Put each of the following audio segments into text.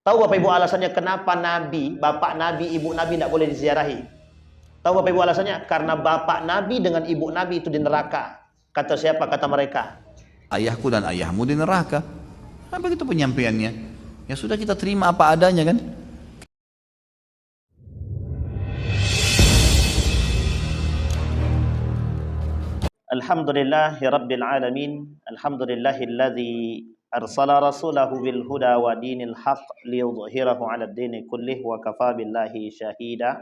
Tahu Bapak Ibu alasannya kenapa Nabi, bapak Nabi, ibu Nabi tidak boleh diziarahi? Tahu Bapak Ibu alasannya? Karena bapak Nabi dengan ibu Nabi itu di neraka. Kata siapa? Kata mereka, Ayahku dan ayahmu di neraka. Nah, begitu penyampaiannya. Ya sudah, kita terima apa adanya kan. Alhamdulillahi Rabbil Alamin. Alhamdulillahilladzi arsala rasulahu bil huda wa dinil haq liyudhhirahu 'ala ad-dini kullih wa kafa billahi syahida.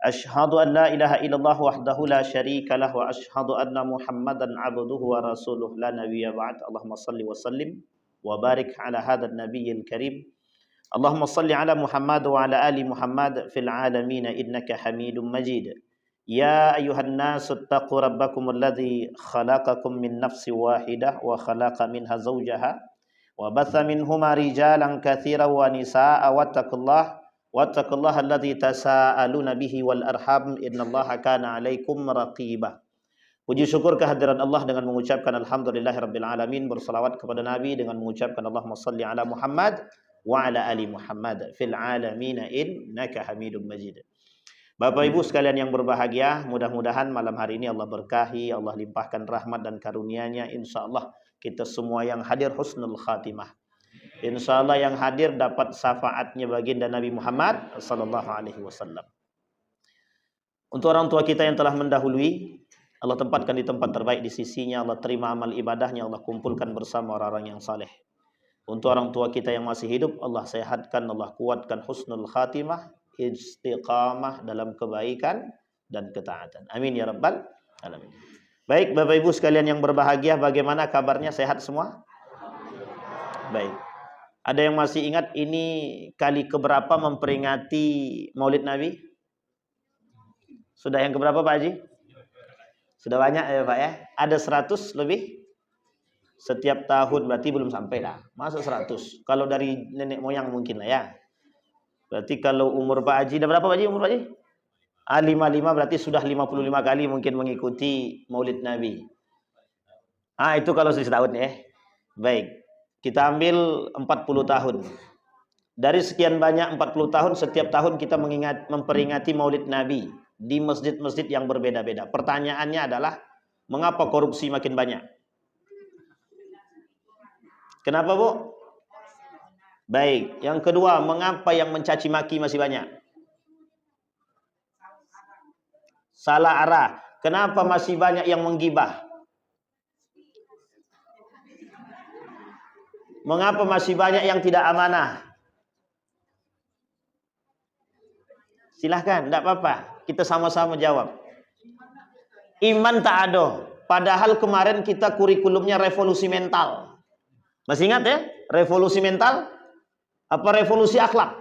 Asyhadu an la ilaha illallah wahdahu la syarika lah wa asyhadu anna Muhammadan 'abduhu wa rasuluh la nabiyya ba'd. Allahumma shalli wa sallim wa barik 'ala hadzal nabiyyil karim. Allahumma shalli 'ala Muhammad wa 'ala ali Muhammad fil 'alamin innaka Hamidum Majid. Ya ayuhan nasu taqu rabbakum alladhi khalaqakum min nafsi wahidah wa khalaqa minha zawjaha wa batha minhuma rijalan katsiran wa nisaa'a wattaqullaha alladhi tasaaluna bihi wal arham innallaha kana 'alaikum raqiba. Puji syukur kehadiran Allah dengan mengucapkan alhamdulillahirabbil alamin, bersalawat kepada Nabi dengan mengucapkan Allahumma shalli ala Muhammad wa ala ali Muhammad fil alamin innaka Hamidum Majid. Bapak Ibu sekalian yang berbahagia, mudah-mudahan malam hari ini Allah berkahi, Allah limpahkan rahmat dan karunia-Nya. Insyaallah kita semua yang hadir husnul khatimah. Insyaallah yang hadir dapat syafaatnya baginda Nabi Muhammad sallallahu alaihi wasallam. Untuk orang tua kita yang telah mendahului, Allah tempatkan di tempat terbaik di sisinya, Allah terima amal ibadahnya, Allah kumpulkan bersama orang-orang yang saleh. Untuk orang tua kita yang masih hidup, Allah sehatkan, Allah kuatkan husnul khatimah, istiqamah dalam kebaikan dan ketaatan. Amin ya rabbal alamin. Baik Bapak Ibu sekalian yang berbahagia, bagaimana kabarnya? Sehat semua? Baik. Ada yang masih ingat ini kali keberapa memperingati Maulid Nabi? Sudah yang keberapa Pak Haji? Sudah banyak ya Pak ya? Ada 100 lebih? Setiap tahun, berarti belum sampai lah. Masa 100? Kalau dari nenek moyang mungkin lah ya. Berarti kalau umur Pak Haji, dah berapa Pak Haji umur Pak Haji? 55, berarti sudah 55 kali mungkin mengikuti Maulid Nabi. Itu kalau setahun ya. Baik, kita ambil 40 tahun. Dari sekian banyak 40 tahun, setiap tahun kita memperingati Maulid Nabi di masjid-masjid yang berbeda-beda. Pertanyaannya adalah, mengapa korupsi makin banyak? Kenapa Bu? Baik, yang kedua, mengapa yang mencaci maki masih banyak? Salah arah. Kenapa masih banyak yang menggibah? Mengapa masih banyak yang tidak amanah? Silahkan, tidak apa-apa. Kita sama-sama jawab. Iman tak ada. Padahal kemarin kita kurikulumnya revolusi mental. Masih ingat ya? Revolusi mental? Apa revolusi akhlak?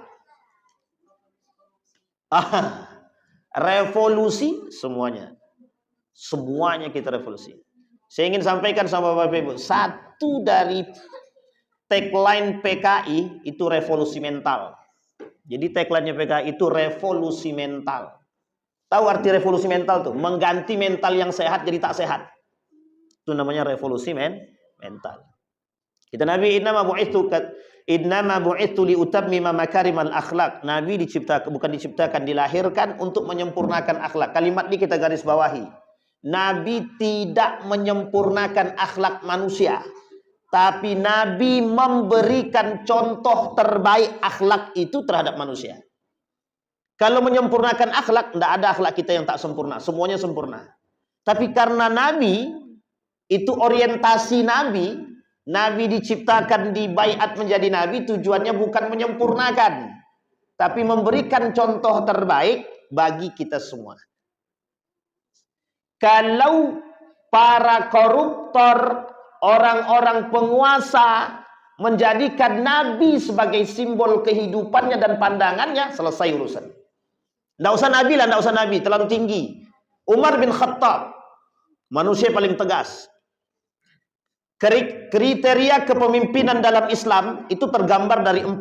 Revolusi semuanya. Semuanya kita revolusi. Saya ingin sampaikan sama Bapak Ibu, satu dari tagline PKI itu revolusi mental. Jadi tagline-nya PKI itu revolusi mental. Tahu arti revolusi mental tuh? Mengganti mental yang sehat jadi tak sehat. Itu namanya revolusi mental. Kita Nabi innama bu'ithu liutammima makarimal akhlak. Nabi bukan diciptakan, dilahirkan untuk menyempurnakan akhlak. Kalimat ini kita garis bawahi. Nabi tidak menyempurnakan akhlak manusia, tapi Nabi memberikan contoh terbaik akhlak itu terhadap manusia. Kalau menyempurnakan akhlak, tidak ada akhlak kita yang tak sempurna, semuanya sempurna. Tapi karena Nabi itu orientasi Nabi diciptakan di baiat menjadi Nabi, tujuannya bukan menyempurnakan, tapi memberikan contoh terbaik bagi kita semua. Kalau para koruptor, orang-orang penguasa menjadikan Nabi sebagai simbol kehidupannya dan pandangannya, selesai urusan. Tidak usah Nabi lah, tidak usah Nabi, terlalu tinggi. Umar bin Khattab, manusia paling tegas. Kriteria kepemimpinan dalam Islam itu tergambar dari 4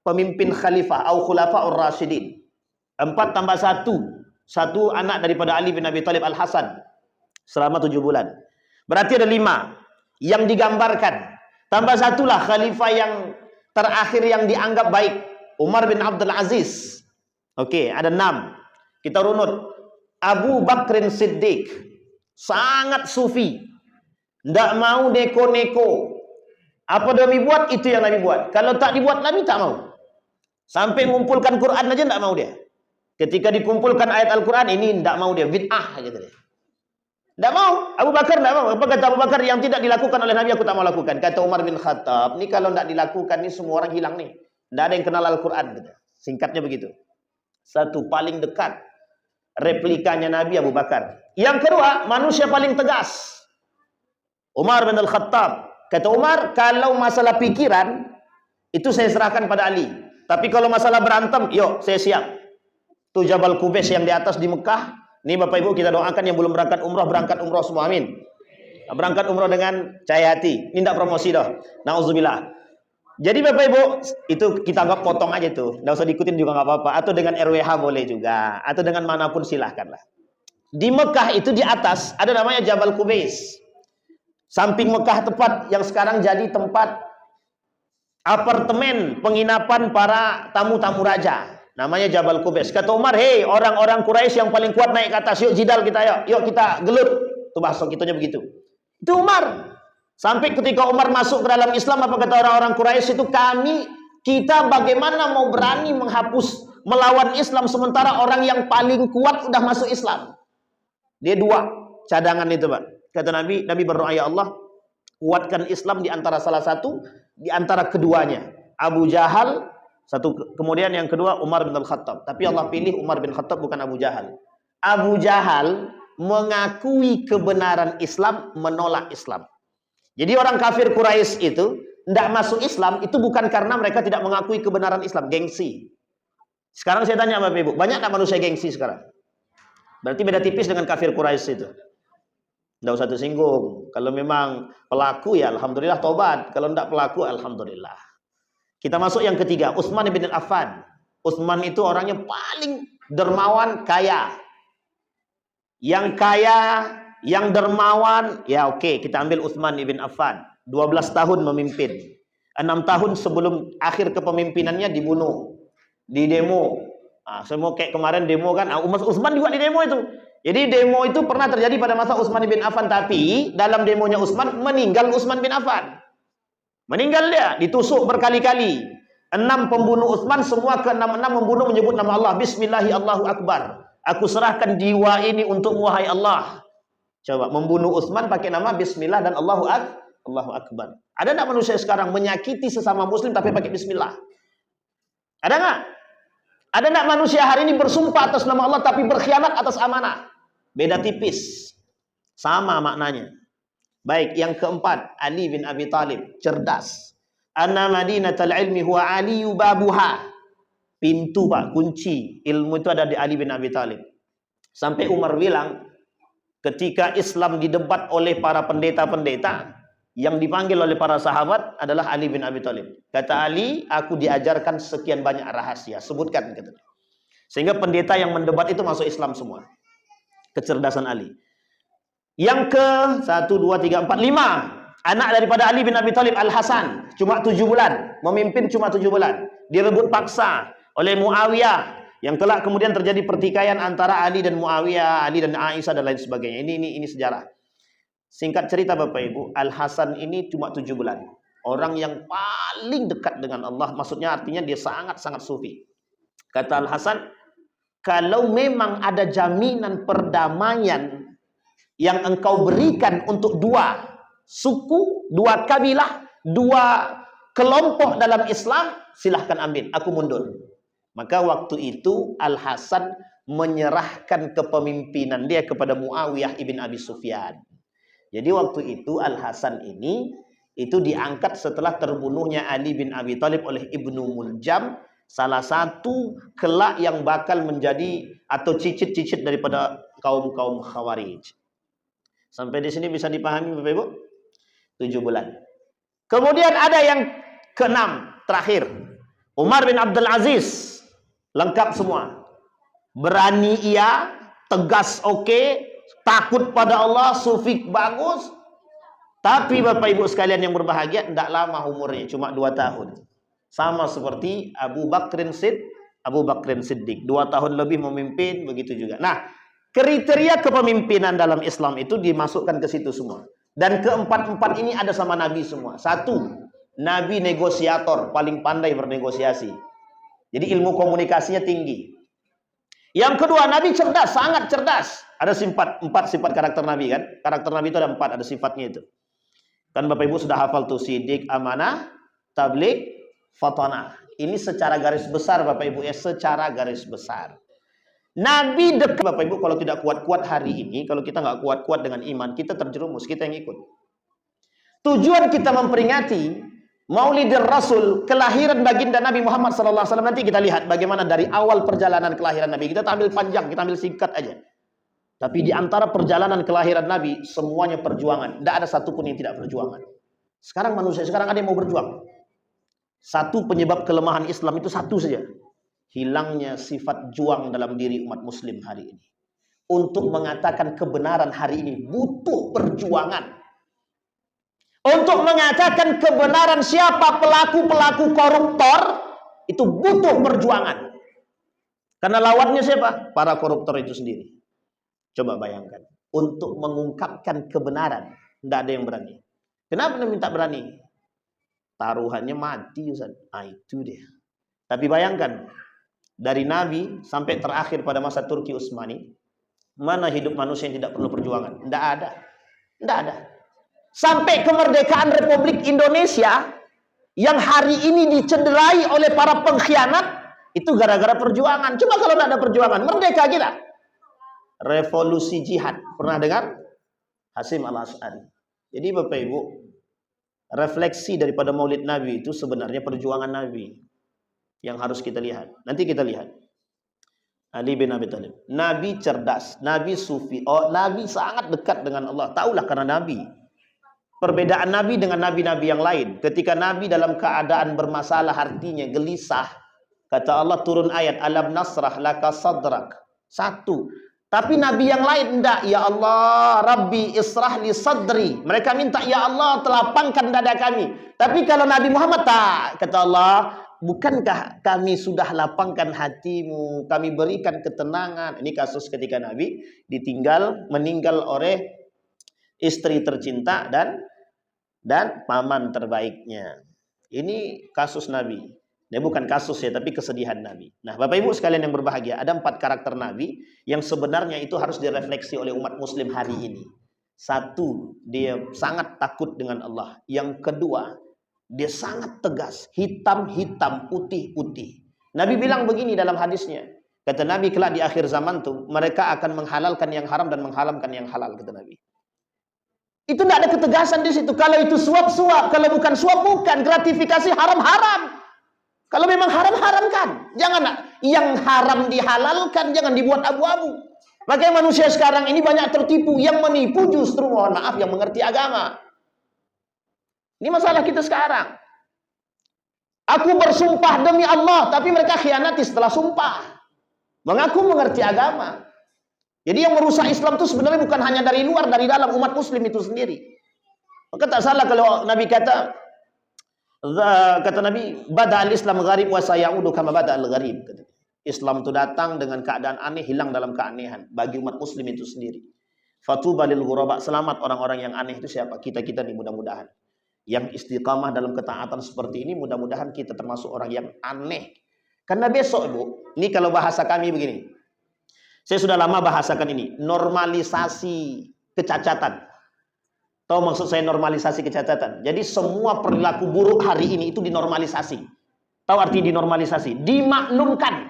pemimpin khalifah atau khulafaur rasyidin. 4 tambah 1. 1 anak daripada Ali bin Abi Thalib Al-Hasan selama 7 bulan. Berarti ada 5 yang digambarkan. Tambah 1 lah khalifah yang terakhir yang dianggap baik, Umar bin Abdul Aziz. Oke, ada 6. Kita runut. Abu Bakrin Siddiq, sangat sufi, tidak mau neko-neko. Apa Nabi buat, itu yang Nabi buat. Kalau tak dibuat, Nabi tak mau. Sampai mengumpulkan Quran aja tidak mau dia. Ketika dikumpulkan ayat Al-Quran, ini tidak mau dia. Bid'ah, gitu dia. Tidak mau. Abu Bakar tidak mau. Apa kata Abu Bakar? Yang tidak dilakukan oleh Nabi, aku tak mau lakukan. Kata Umar bin Khattab, ini kalau tidak dilakukan, ini semua orang hilang nih. Tidak ada yang kenal Al-Quran. Gitu. Singkatnya begitu. Satu, paling dekat replikanya Nabi Abu Bakar. Yang kedua, manusia paling tegas, Umar bin Al-Khattab. Kata Umar, kalau masalah pikiran, itu saya serahkan pada Ali. Tapi kalau masalah berantem, yuk, saya siap. Itu Jabal Qubais yang di atas di Mekah. Ini Bapak Ibu kita doakan yang belum berangkat umroh semua, amin. Berangkat umroh dengan cahaya hati. Ini tidak promosi dah. Nauzubillah. Jadi Bapak Ibu, itu kita anggap potong aja tuh. Nggak usah diikutin juga nggak apa-apa. Atau dengan RWH boleh juga. Atau dengan manapun silahkanlah. Di Mekah itu di atas ada namanya Jabal Qubais. Samping Mekah tepat yang sekarang jadi tempat apartemen penginapan para tamu-tamu raja. Namanya Jabal Qubais. Kata Umar, hei orang-orang Quraisy yang paling kuat naik ke atas. Yuk jidal kita, yuk kita gelut. Itu bahasa kitanya begitu. Itu Umar. Sampai ketika Umar masuk ke dalam Islam, apa kata orang-orang Quraisy itu, kita bagaimana mau berani menghapus, melawan Islam, sementara orang yang paling kuat udah masuk Islam. Dia 2 cadangan itu, Pak. Kata Nabi berdoa, ya Allah, kuatkan Islam di antara salah satu, di antara keduanya. Abu Jahal, satu, kemudian yang kedua Umar bin Al-Khattab. Tapi Allah pilih Umar bin Khattab, bukan Abu Jahal. Abu Jahal mengakui kebenaran Islam, menolak Islam. Jadi orang kafir Quraisy itu tidak masuk Islam, itu bukan karena mereka tidak mengakui kebenaran Islam, gengsi. Sekarang saya tanya Bapak Ibu, banyak tak manusia gengsi sekarang? Berarti beda tipis dengan kafir Quraisy itu. Tidak usah tersinggung. Kalau memang pelaku ya alhamdulillah tobat, kalau tidak pelaku alhamdulillah. Kita masuk yang ketiga, Utsman bin Affan. Utsman itu orangnya paling dermawan, kaya. Yang kaya, yang dermawan, ya oke, kita ambil Utsman bin Affan. 12 tahun memimpin. 6 tahun sebelum akhir kepemimpinannya dibunuh. Di demo. Nah, semua kayak kemarin demo kan. Utsman juga di demo itu. Jadi demo itu pernah terjadi pada masa Utsman bin Affan. Tapi dalam demonya Utsman, meninggal Utsman bin Affan. Meninggal dia, ditusuk berkali-kali. 6 pembunuh Utsman, semua ke-6 membunuh menyebut nama Allah. Bismillahi Allahu Akbar. Aku serahkan jiwa ini untuk wahai Allah. Coba membunuh Utsman pakai nama Bismillah dan Allahu Akbar. Ada enggak manusia sekarang menyakiti sesama muslim tapi pakai Bismillah? Ada enggak? Ada enggak manusia hari ini bersumpah atas nama Allah tapi berkhianat atas amanah? Beda tipis. Sama maknanya. Baik, yang keempat, Ali bin Abi Thalib, cerdas. Anna madinatal ilmi huwa aliyu babuha. Pintu, Pak, kunci ilmu itu ada di Ali bin Abi Thalib. Sampai Umar bilang, ketika Islam didebat oleh para pendeta-pendeta, yang dipanggil oleh para sahabat adalah Ali bin Abi Thalib. Kata Ali, aku diajarkan sekian banyak rahasia. Sebutkan. Kata. Sehingga pendeta yang mendebat itu masuk Islam semua. Kecerdasan Ali. Yang ke 1, 2, 3, 4, 5. Anak daripada Ali bin Abi Thalib, Al-Hasan. Cuma 7 bulan. Memimpin cuma 7 bulan. Direbut paksa oleh Muawiyah. Yang kelak kemudian terjadi pertikaian antara Ali dan Muawiyah, Ali dan Aisyah dan lain sebagainya. Ini sejarah. Singkat cerita Bapak Ibu, Al-Hasan ini cuma 7 bulan. Orang yang paling dekat dengan Allah, maksudnya artinya dia sangat-sangat sufi. Kata Al-Hasan, kalau memang ada jaminan perdamaian yang engkau berikan untuk 2 suku, 2 kabilah, 2 kelompok dalam Islam, silahkan ambil, aku mundur. Maka waktu itu Al-Hasan menyerahkan kepemimpinan dia kepada Muawiyah ibn Abi Sufyan. Jadi waktu itu Al-Hasan ini itu diangkat setelah terbunuhnya Ali bin Abi Thalib oleh Ibnu Muljam, salah satu kelak yang bakal menjadi atau cicit-cicit daripada kaum-kaum Khawarij. Sampai di sini bisa dipahami Bapak Ibu? 7 bulan. Kemudian ada yang ke-6 terakhir. Umar bin Abdul Aziz. Lengkap semua. Berani iya, tegas oke, takut pada Allah, sufi bagus. Tapi Bapak Ibu sekalian yang berbahagia, tidak lama umurnya, cuma 2 tahun. Sama seperti Abu Bakrin Siddiq. 2 tahun lebih memimpin, begitu juga. Nah, kriteria kepemimpinan dalam Islam itu dimasukkan ke situ semua. Dan keempat-empat ini ada sama Nabi semua. 1, Nabi negosiator, paling pandai bernegosiasi. Jadi ilmu komunikasinya tinggi. Yang kedua, Nabi cerdas, sangat cerdas. Ada 4 sifat karakter Nabi kan? Karakter Nabi itu ada 4, ada sifatnya itu. Kan Bapak Ibu sudah hafal tuh, sidik, amanah, tabligh, fatanah. Ini secara garis besar Bapak Ibu ya, secara garis besar. Nabi dekat Bapak Ibu, kalau tidak kuat-kuat hari ini, kalau kita nggak kuat-kuat dengan iman, kita terjerumus, kita yang ikut. Tujuan kita memperingati Maulidir Rasul, kelahiran baginda Nabi Muhammad SAW. Nanti kita lihat bagaimana dari awal perjalanan kelahiran Nabi. Kita ambil panjang, kita ambil singkat aja. Tapi di antara perjalanan kelahiran Nabi, semuanya perjuangan. Tidak ada satupun yang tidak perjuangan. Sekarang manusia, sekarang ada yang mau berjuang. Satu penyebab kelemahan Islam itu satu saja. Hilangnya sifat juang dalam diri umat muslim hari ini. Untuk mengatakan kebenaran hari ini butuh perjuangan. Untuk mengatakan kebenaran siapa pelaku-pelaku koruptor, itu butuh perjuangan. Karena lawannya siapa? Para koruptor itu sendiri. Coba bayangkan. Untuk mengungkapkan kebenaran, tidak ada yang berani. Kenapa minta berani? Taruhannya mati, Ustaz. Itu dia. Tapi bayangkan, dari Nabi sampai terakhir pada masa Turki Utsmani, mana hidup manusia yang tidak perlu perjuangan? Tidak ada. Tidak ada. Sampai kemerdekaan Republik Indonesia yang hari ini dicederai oleh para pengkhianat, itu gara-gara perjuangan. Coba kalau tidak ada perjuangan, merdeka kita. Revolusi jihad. Pernah dengar? Hasyim Al-Asy'ari. Jadi Bapak Ibu, refleksi daripada Maulid Nabi itu sebenarnya perjuangan Nabi yang harus kita lihat. Nanti kita lihat. Ali bin Abi Thalib. Nabi cerdas, Nabi sufi. Oh, Nabi sangat dekat dengan Allah. Taulah karena Nabi. Perbedaan Nabi dengan nabi-nabi yang lain. Ketika Nabi dalam keadaan bermasalah, artinya gelisah, kata Allah turun ayat, alam nasrah laka sadrak. 1. Tapi nabi yang lain enggak. Ya Allah, Rabbi israh li sadri. Mereka minta, ya Allah, telapangkan dada kami. Tapi kalau Nabi Muhammad tak, kata Allah, bukankah kami sudah lapangkan hatimu, kami berikan ketenangan. Ini kasus ketika Nabi meninggal oleh istri tercinta dan paman terbaiknya. Ini kasus Nabi. Ini bukan kasus ya, tapi kesedihan Nabi. Nah, Bapak Ibu sekalian yang berbahagia, ada 4 karakter Nabi yang sebenarnya itu harus direfleksi oleh umat muslim hari ini. 1, dia sangat takut dengan Allah. Yang kedua, dia sangat tegas, hitam-hitam, putih-putih. Nabi bilang begini dalam hadisnya. Kata Nabi, kelak di akhir zaman tuh mereka akan menghalalkan yang haram dan mengharamkan yang halal, kata Nabi. Itu tidak ada ketegasan di situ. Kalau itu suap-suap, kalau bukan suap bukan, gratifikasi haram-haram. Kalau memang haram-haramkan. Jangan yang haram dihalalkan, jangan dibuat abu-abu. Makanya manusia sekarang ini banyak tertipu. Yang menipu justru, mohon maaf, yang mengerti agama. Ini masalah kita sekarang. Aku bersumpah demi Allah, tapi mereka khianati setelah sumpah. Mengaku mengerti agama. Jadi yang merusak Islam itu sebenarnya bukan hanya dari luar, dari dalam umat muslim itu sendiri. Maka tak salah kalau Nabi kata Nabi, bada'al Islam gharib wa sayaudu kama bada'al gharib. Islam itu datang dengan keadaan aneh, hilang dalam keanehan bagi umat muslim itu sendiri. Fatuba lil ghuraba, selamat orang-orang yang aneh itu siapa? Kita nih mudah-mudahan. Yang istiqamah dalam ketaatan seperti ini, mudah-mudahan kita termasuk orang yang aneh. Karena besok, Bu, ini kalau bahasa kami begini. Saya sudah lama bahasakan ini, normalisasi kecacatan. Tahu maksud saya normalisasi kecacatan? Jadi semua perilaku buruk hari ini itu dinormalisasi. Tahu arti dinormalisasi? Dimaklumkan.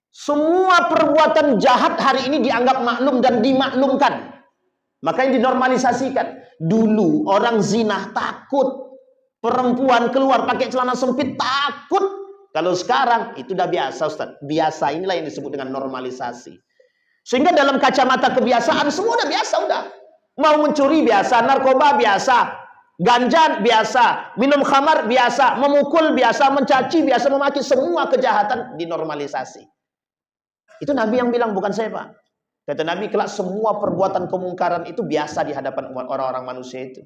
Semua perbuatan jahat hari ini dianggap maklum dan dimaklumkan. Makanya dinormalisasikan. Dulu orang zina takut. Perempuan keluar pakai celana sempit takut. Kalau sekarang itu udah biasa, Ustaz. Biasa inilah yang disebut dengan normalisasi. Sehingga dalam kacamata kebiasaan semua udah biasa udah. Mau mencuri biasa, narkoba biasa, ganja biasa, minum khamar biasa, memukul biasa, mencaci biasa, memaki, semua kejahatan dinormalisasi. Itu Nabi yang bilang, bukan saya, Pak. Kata Nabi, kelak semua perbuatan kemungkaran itu biasa di hadapan orang-orang manusia itu.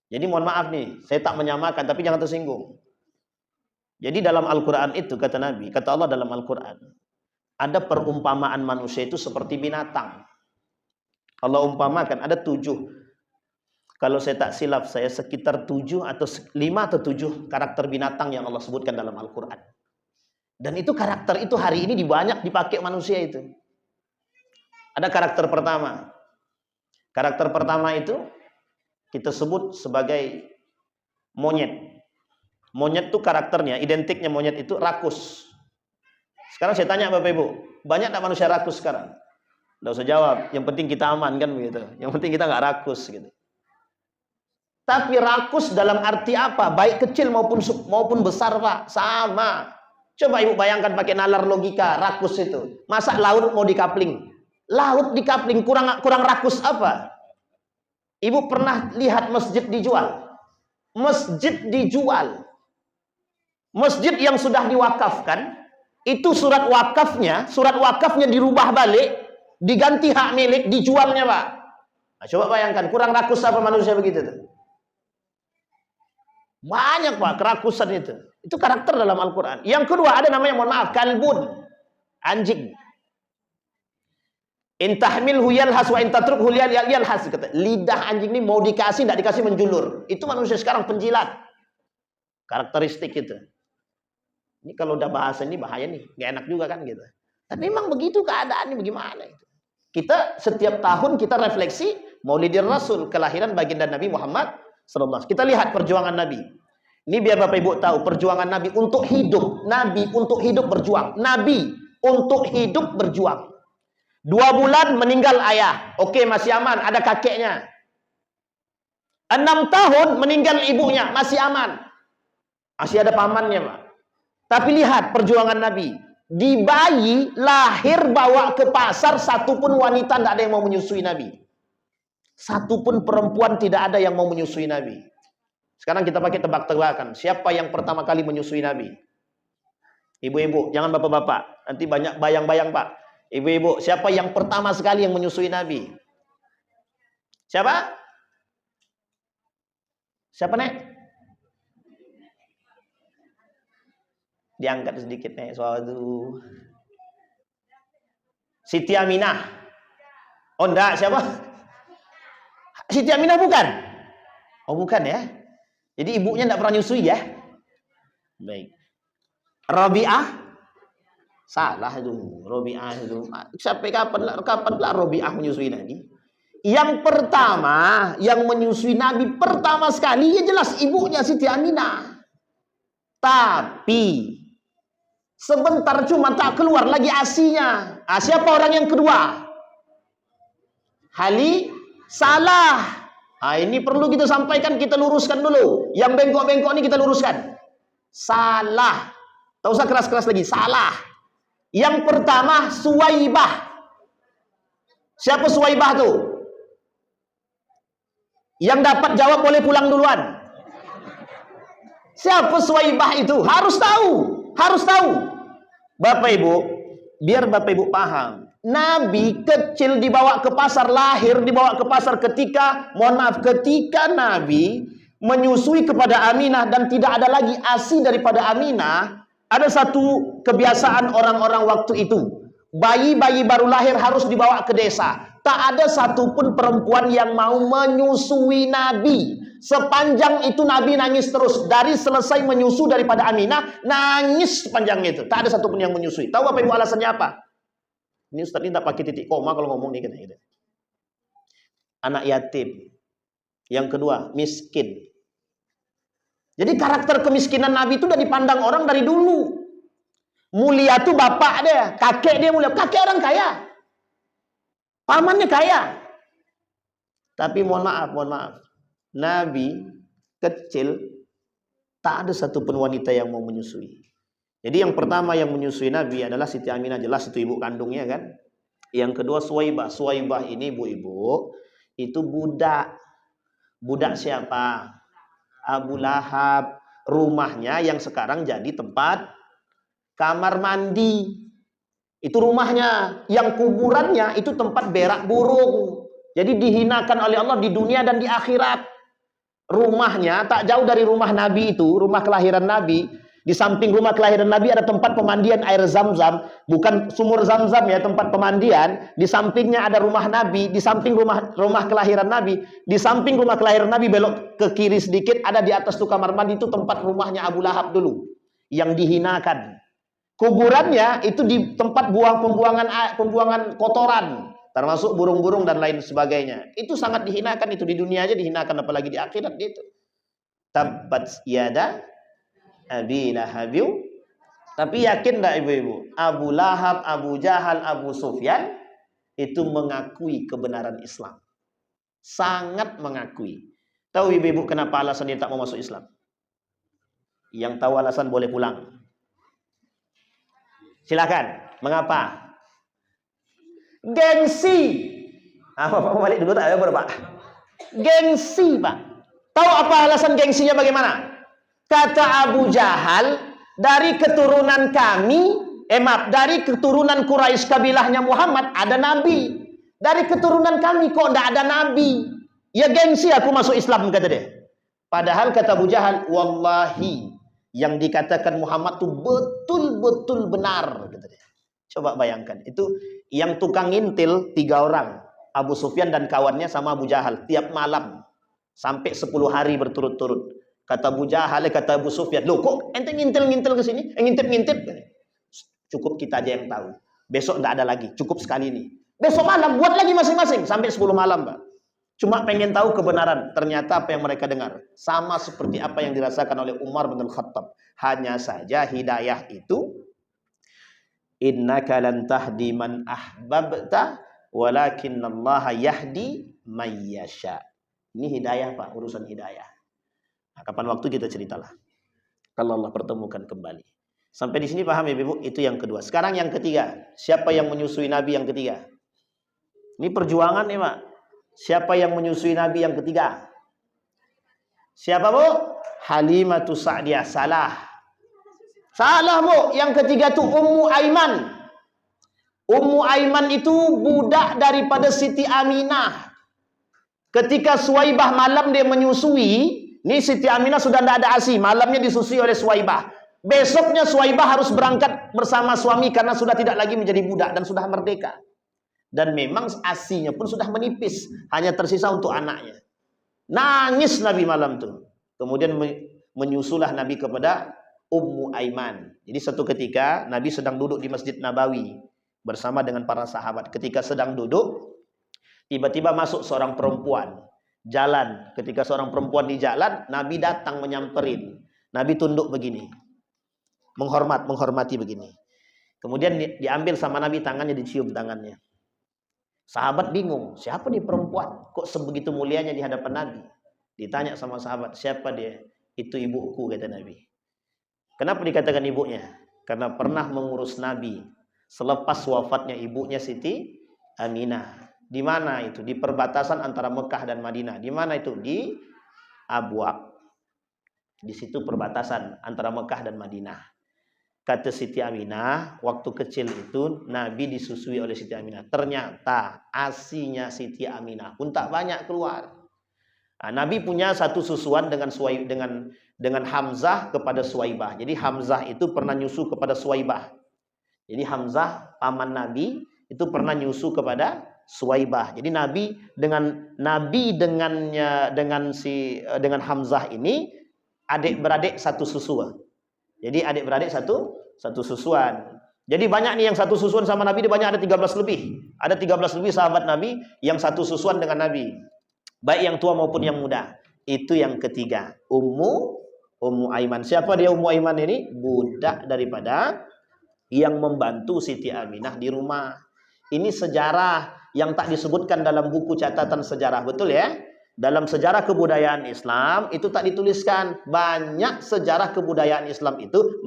Jadi mohon maaf nih, saya tak menyamakan, tapi jangan tersinggung. Jadi dalam Al-Quran itu kata Nabi, kata Allah dalam Al-Quran, ada perumpamaan manusia itu seperti binatang. Allah umpamakan ada 7. Kalau saya tak silap, saya sekitar 7 atau 5 atau 7 karakter binatang yang Allah sebutkan dalam Al-Quran. Dan itu karakter itu hari ini banyak dipakai manusia itu. Ada karakter pertama. Karakter pertama itu kita sebut sebagai monyet. Monyet itu karakternya, identiknya monyet itu rakus. Sekarang saya tanya Bapak Ibu, banyak tak manusia rakus sekarang? Tidak usah jawab, yang penting kita aman kan begitu. Yang penting kita nggak rakus gitu. Tapi rakus dalam arti apa? Baik kecil maupun besar Pak, sama. Coba Ibu bayangkan pakai nalar logika, rakus itu. Masa laut mau dikapling? Laut dikapling kurang rakus apa? Ibu pernah lihat masjid dijual? Masjid dijual. Masjid yang sudah diwakafkan, itu surat wakafnya dirubah balik, diganti hak milik, dijualnya Pak. Nah, coba bayangkan, kurang rakus apa manusia begitu tuh? Banyak Pak kerakusan itu. Itu karakter dalam Al-Quran. Yang kedua ada namanya, mohon maaf, kalbun, anjing. Intahmilhu yalhas wa intatrukhu yalhas. Lidah anjing ini mau dikasih, tidak dikasih menjulur. Itu manusia sekarang penjilat. Karakteristik itu. Ini kalau udah bahasa ini bahaya nih, nggak enak juga kan gitu. Tapi memang begitu keadaannya, bagaimana itu? Kita setiap tahun kita refleksi Maulidir Rasul, kelahiran baginda Nabi Muhammad SAW. Kita lihat perjuangan Nabi. Ini biar Bapak Ibu tahu perjuangan Nabi untuk hidup. Nabi untuk hidup berjuang. Nabi untuk hidup berjuang. 2 bulan meninggal ayah. Oke, masih aman, ada kakeknya. 6 tahun meninggal ibunya, masih aman. Masih ada pamannya, Pak. Tapi lihat perjuangan Nabi. Di bayi lahir bawa ke pasar, satupun wanita tidak ada yang mau menyusui Nabi. Satupun perempuan tidak ada yang mau menyusui Nabi. Sekarang kita pakai tebak-tebakan. Siapa yang pertama kali menyusui Nabi? Ibu-ibu, jangan bapak-bapak. Nanti banyak bayang-bayang Pak. Ibu-ibu, siapa yang pertama sekali yang menyusui Nabi? Siapa? Siapa Nek? Diangkat sedikit Nek. Suatu. Siti Aminah. Oh enggak, siapa? Siti Aminah bukan? Oh bukan ya. Jadi ibunya enggak pernah nyusui ya. Baik. Rabi'ah? Salah itu. Rabi'ah itu. Sampai kapan lah Rabi'ah menyusui Nabi? Yang pertama, yang menyusui Nabi pertama sekali, ya jelas ibunya Siti Aminah. Tapi sebentar cuma tak keluar lagi asinya. Siapa orang yang kedua? Salah. Ini perlu kita sampaikan, kita luruskan dulu. Yang bengkok-bengkok ini kita luruskan. Salah. Tak usah keras-keras lagi. Salah. Yang pertama Suwaibah. Siapa Suwaibah tuh? Yang dapat jawab boleh pulang duluan. Siapa Suwaibah itu? Harus tahu. Harus tahu. Bapak Ibu, biar Bapak Ibu paham. Nabi kecil dibawa ke pasar, lahir dibawa ke pasar ketika Nabi menyusui kepada Aminah dan tidak ada lagi ASI daripada Aminah. Ada satu kebiasaan orang-orang waktu itu. Bayi-bayi baru lahir harus dibawa ke desa. Tak ada satupun perempuan yang mau menyusui Nabi. Sepanjang itu Nabi nangis terus. Dari selesai menyusu daripada Aminah, nangis sepanjang itu. Tak ada satupun yang menyusui. Tahu Bapak Ibu alasannya apa? Ini Ustaz ini tak pakai titik koma kalau ngomong nih gitu. Anak yatim. Yang kedua, miskin. Jadi karakter kemiskinan Nabi itu udah dipandang orang dari dulu. Mulia tuh bapak dia, kakek dia mulia. Kakek orang kaya. Pamannya kaya. Tapi mohon maaf. Nabi kecil tak ada satupun wanita yang mau menyusui. Jadi yang pertama yang menyusui Nabi adalah Siti Aminah, jelas itu ibu kandungnya kan. Yang kedua Suwaibah. Suwaibah ini ibu-ibu itu budak. Budak siapa? Abu Lahab. Rumahnya yang sekarang jadi tempat kamar mandi. Itu rumahnya. Yang kuburannya itu tempat berak burung. Jadi dihinakan oleh Allah di dunia dan di akhirat. Rumahnya tak jauh dari rumah Nabi itu, rumah kelahiran Nabi. Di samping rumah kelahiran Nabi ada tempat pemandian air Zam-Zam, bukan sumur Zam-Zam ya, tempat pemandian. Di sampingnya ada rumah Nabi, di samping rumah kelahiran Nabi, di samping rumah kelahiran Nabi belok ke kiri sedikit ada di atas tuh kamar mandi itu tempat rumahnya Abu Lahab dulu yang dihinakan. Kuburannya itu di tempat pembuangan kotoran, termasuk burung-burung dan lain sebagainya. Itu sangat dihinakan, itu di dunia aja dihinakan, apalagi di akhirat gitu. Tabbat yada Abi Lahab. Tapi yakin enggak ibu-ibu? Abu Lahab, Abu Jahal, Abu Sufyan itu mengakui kebenaran Islam. Sangat mengakui. Tahu ibu-ibu kenapa alasan dia tak mau masuk Islam? Yang tahu alasan boleh pulang. Silakan. Mengapa? Gengsi. Pak balik dulu tak? Pak. Gengsi, Pak. Tahu apa alasan gengsinya bagaimana? Kata Abu Jahal, dari keturunan kami, dari keturunan Quraisy kabilahnya Muhammad ada nabi. Dari keturunan kami kok enggak ada nabi? Ya gengsi aku masuk Islam, kata dia. Padahal kata Abu Jahal, wallahi yang dikatakan Muhammad itu betul-betul benar, kata dia. Coba bayangkan, itu yang tukang ngintil 3 orang, Abu Sufyan dan kawannya sama Abu Jahal tiap malam sampai 10 hari berturut-turut. Kata Abu Jahal, kata Abu Sufyan, loh kok ente ngintil-ngintil ke sini? Ngintip-ngintip. Cukup kita aja yang tahu. Besok enggak ada lagi, cukup sekali ini. Besok malam buat lagi masing-masing sampai 10 malam, Pak. Cuma pengen tahu kebenaran. Ternyata apa yang mereka dengar sama seperti apa yang dirasakan oleh Umar bin Khattab. Hanya saja hidayah itu innaka lan tahdi man ahbabta walakinallaha yahdi may yasha. Ini hidayah, Pak, urusan hidayah. Nah, kapan waktu kita ceritalah. Kalau Allah pertemukan kembali. Sampai di sini paham ya, Ibu? Itu yang kedua. Sekarang yang ketiga. Siapa yang menyusui Nabi yang ketiga? Ini perjuangan nih, Pak. Siapa yang menyusui Nabi yang ketiga? Siapa, Bu? Halimatus Sa'diyah. Salah. Salah, Bu. Yang ketiga tuh Ummu Aiman. Ummu Aiman itu budak daripada Siti Aminah. Ketika Suwaibah malam dia menyusui, ini Siti Aminah sudah tidak ada ASI, malamnya disusui oleh Suwaibah. Besoknya Suwaibah harus berangkat bersama suami karena sudah tidak lagi menjadi budak dan sudah merdeka. Dan memang ASInya pun sudah menipis, hanya tersisa untuk anaknya. Nangis Nabi malam itu. Kemudian menyusulah Nabi kepada Ummu Aiman. Jadi satu ketika Nabi sedang duduk di Masjid Nabawi bersama dengan para sahabat. Ketika sedang duduk, tiba-tiba masuk seorang perempuan. Jalan, ketika seorang perempuan di jalan, Nabi datang menyamperin. Nabi tunduk begini, menghormati begini. Kemudian diambil sama Nabi tangannya, dicium tangannya. Sahabat bingung, siapa nih perempuan? Kok sebegitu mulianya di hadapan Nabi? Ditanya sama sahabat, siapa dia? Itu ibuku, kata Nabi. Kenapa dikatakan ibunya? Karena pernah mengurus Nabi selepas wafatnya ibunya Siti Aminah. Di mana itu? Di perbatasan antara Mekah dan Madinah. Di mana itu? Di Abwa. Di situ perbatasan antara Mekah dan Madinah. Kata Siti Aminah, waktu kecil itu Nabi disusui oleh Siti Aminah. Ternyata asinya Siti Aminah pun tak banyak keluar. Nah, Nabi punya satu susuan dengan Hamzah kepada Suwaibah. Jadi Hamzah itu pernah nyusu kepada Suwaibah. Jadi Hamzah paman Nabi itu pernah nyusu kepada Suwaibah. Jadi Nabi dengan Hamzah ini adik-beradik satu susuan. Jadi adik-beradik satu susuan. Jadi banyak nih yang satu susuan sama Nabi, dia banyak, ada 13 lebih. Ada 13 lebih sahabat Nabi yang satu susuan dengan Nabi. Baik yang tua maupun yang muda. Itu yang ketiga. Ummu Aiman. Siapa dia Ummu Aiman ini? Budak daripada yang membantu Siti Aminah di rumah. Ini sejarah yang tak disebutkan dalam buku catatan sejarah, betul ya? Dalam sejarah kebudayaan Islam itu tak dituliskan. Banyak sejarah kebudayaan Islam itu,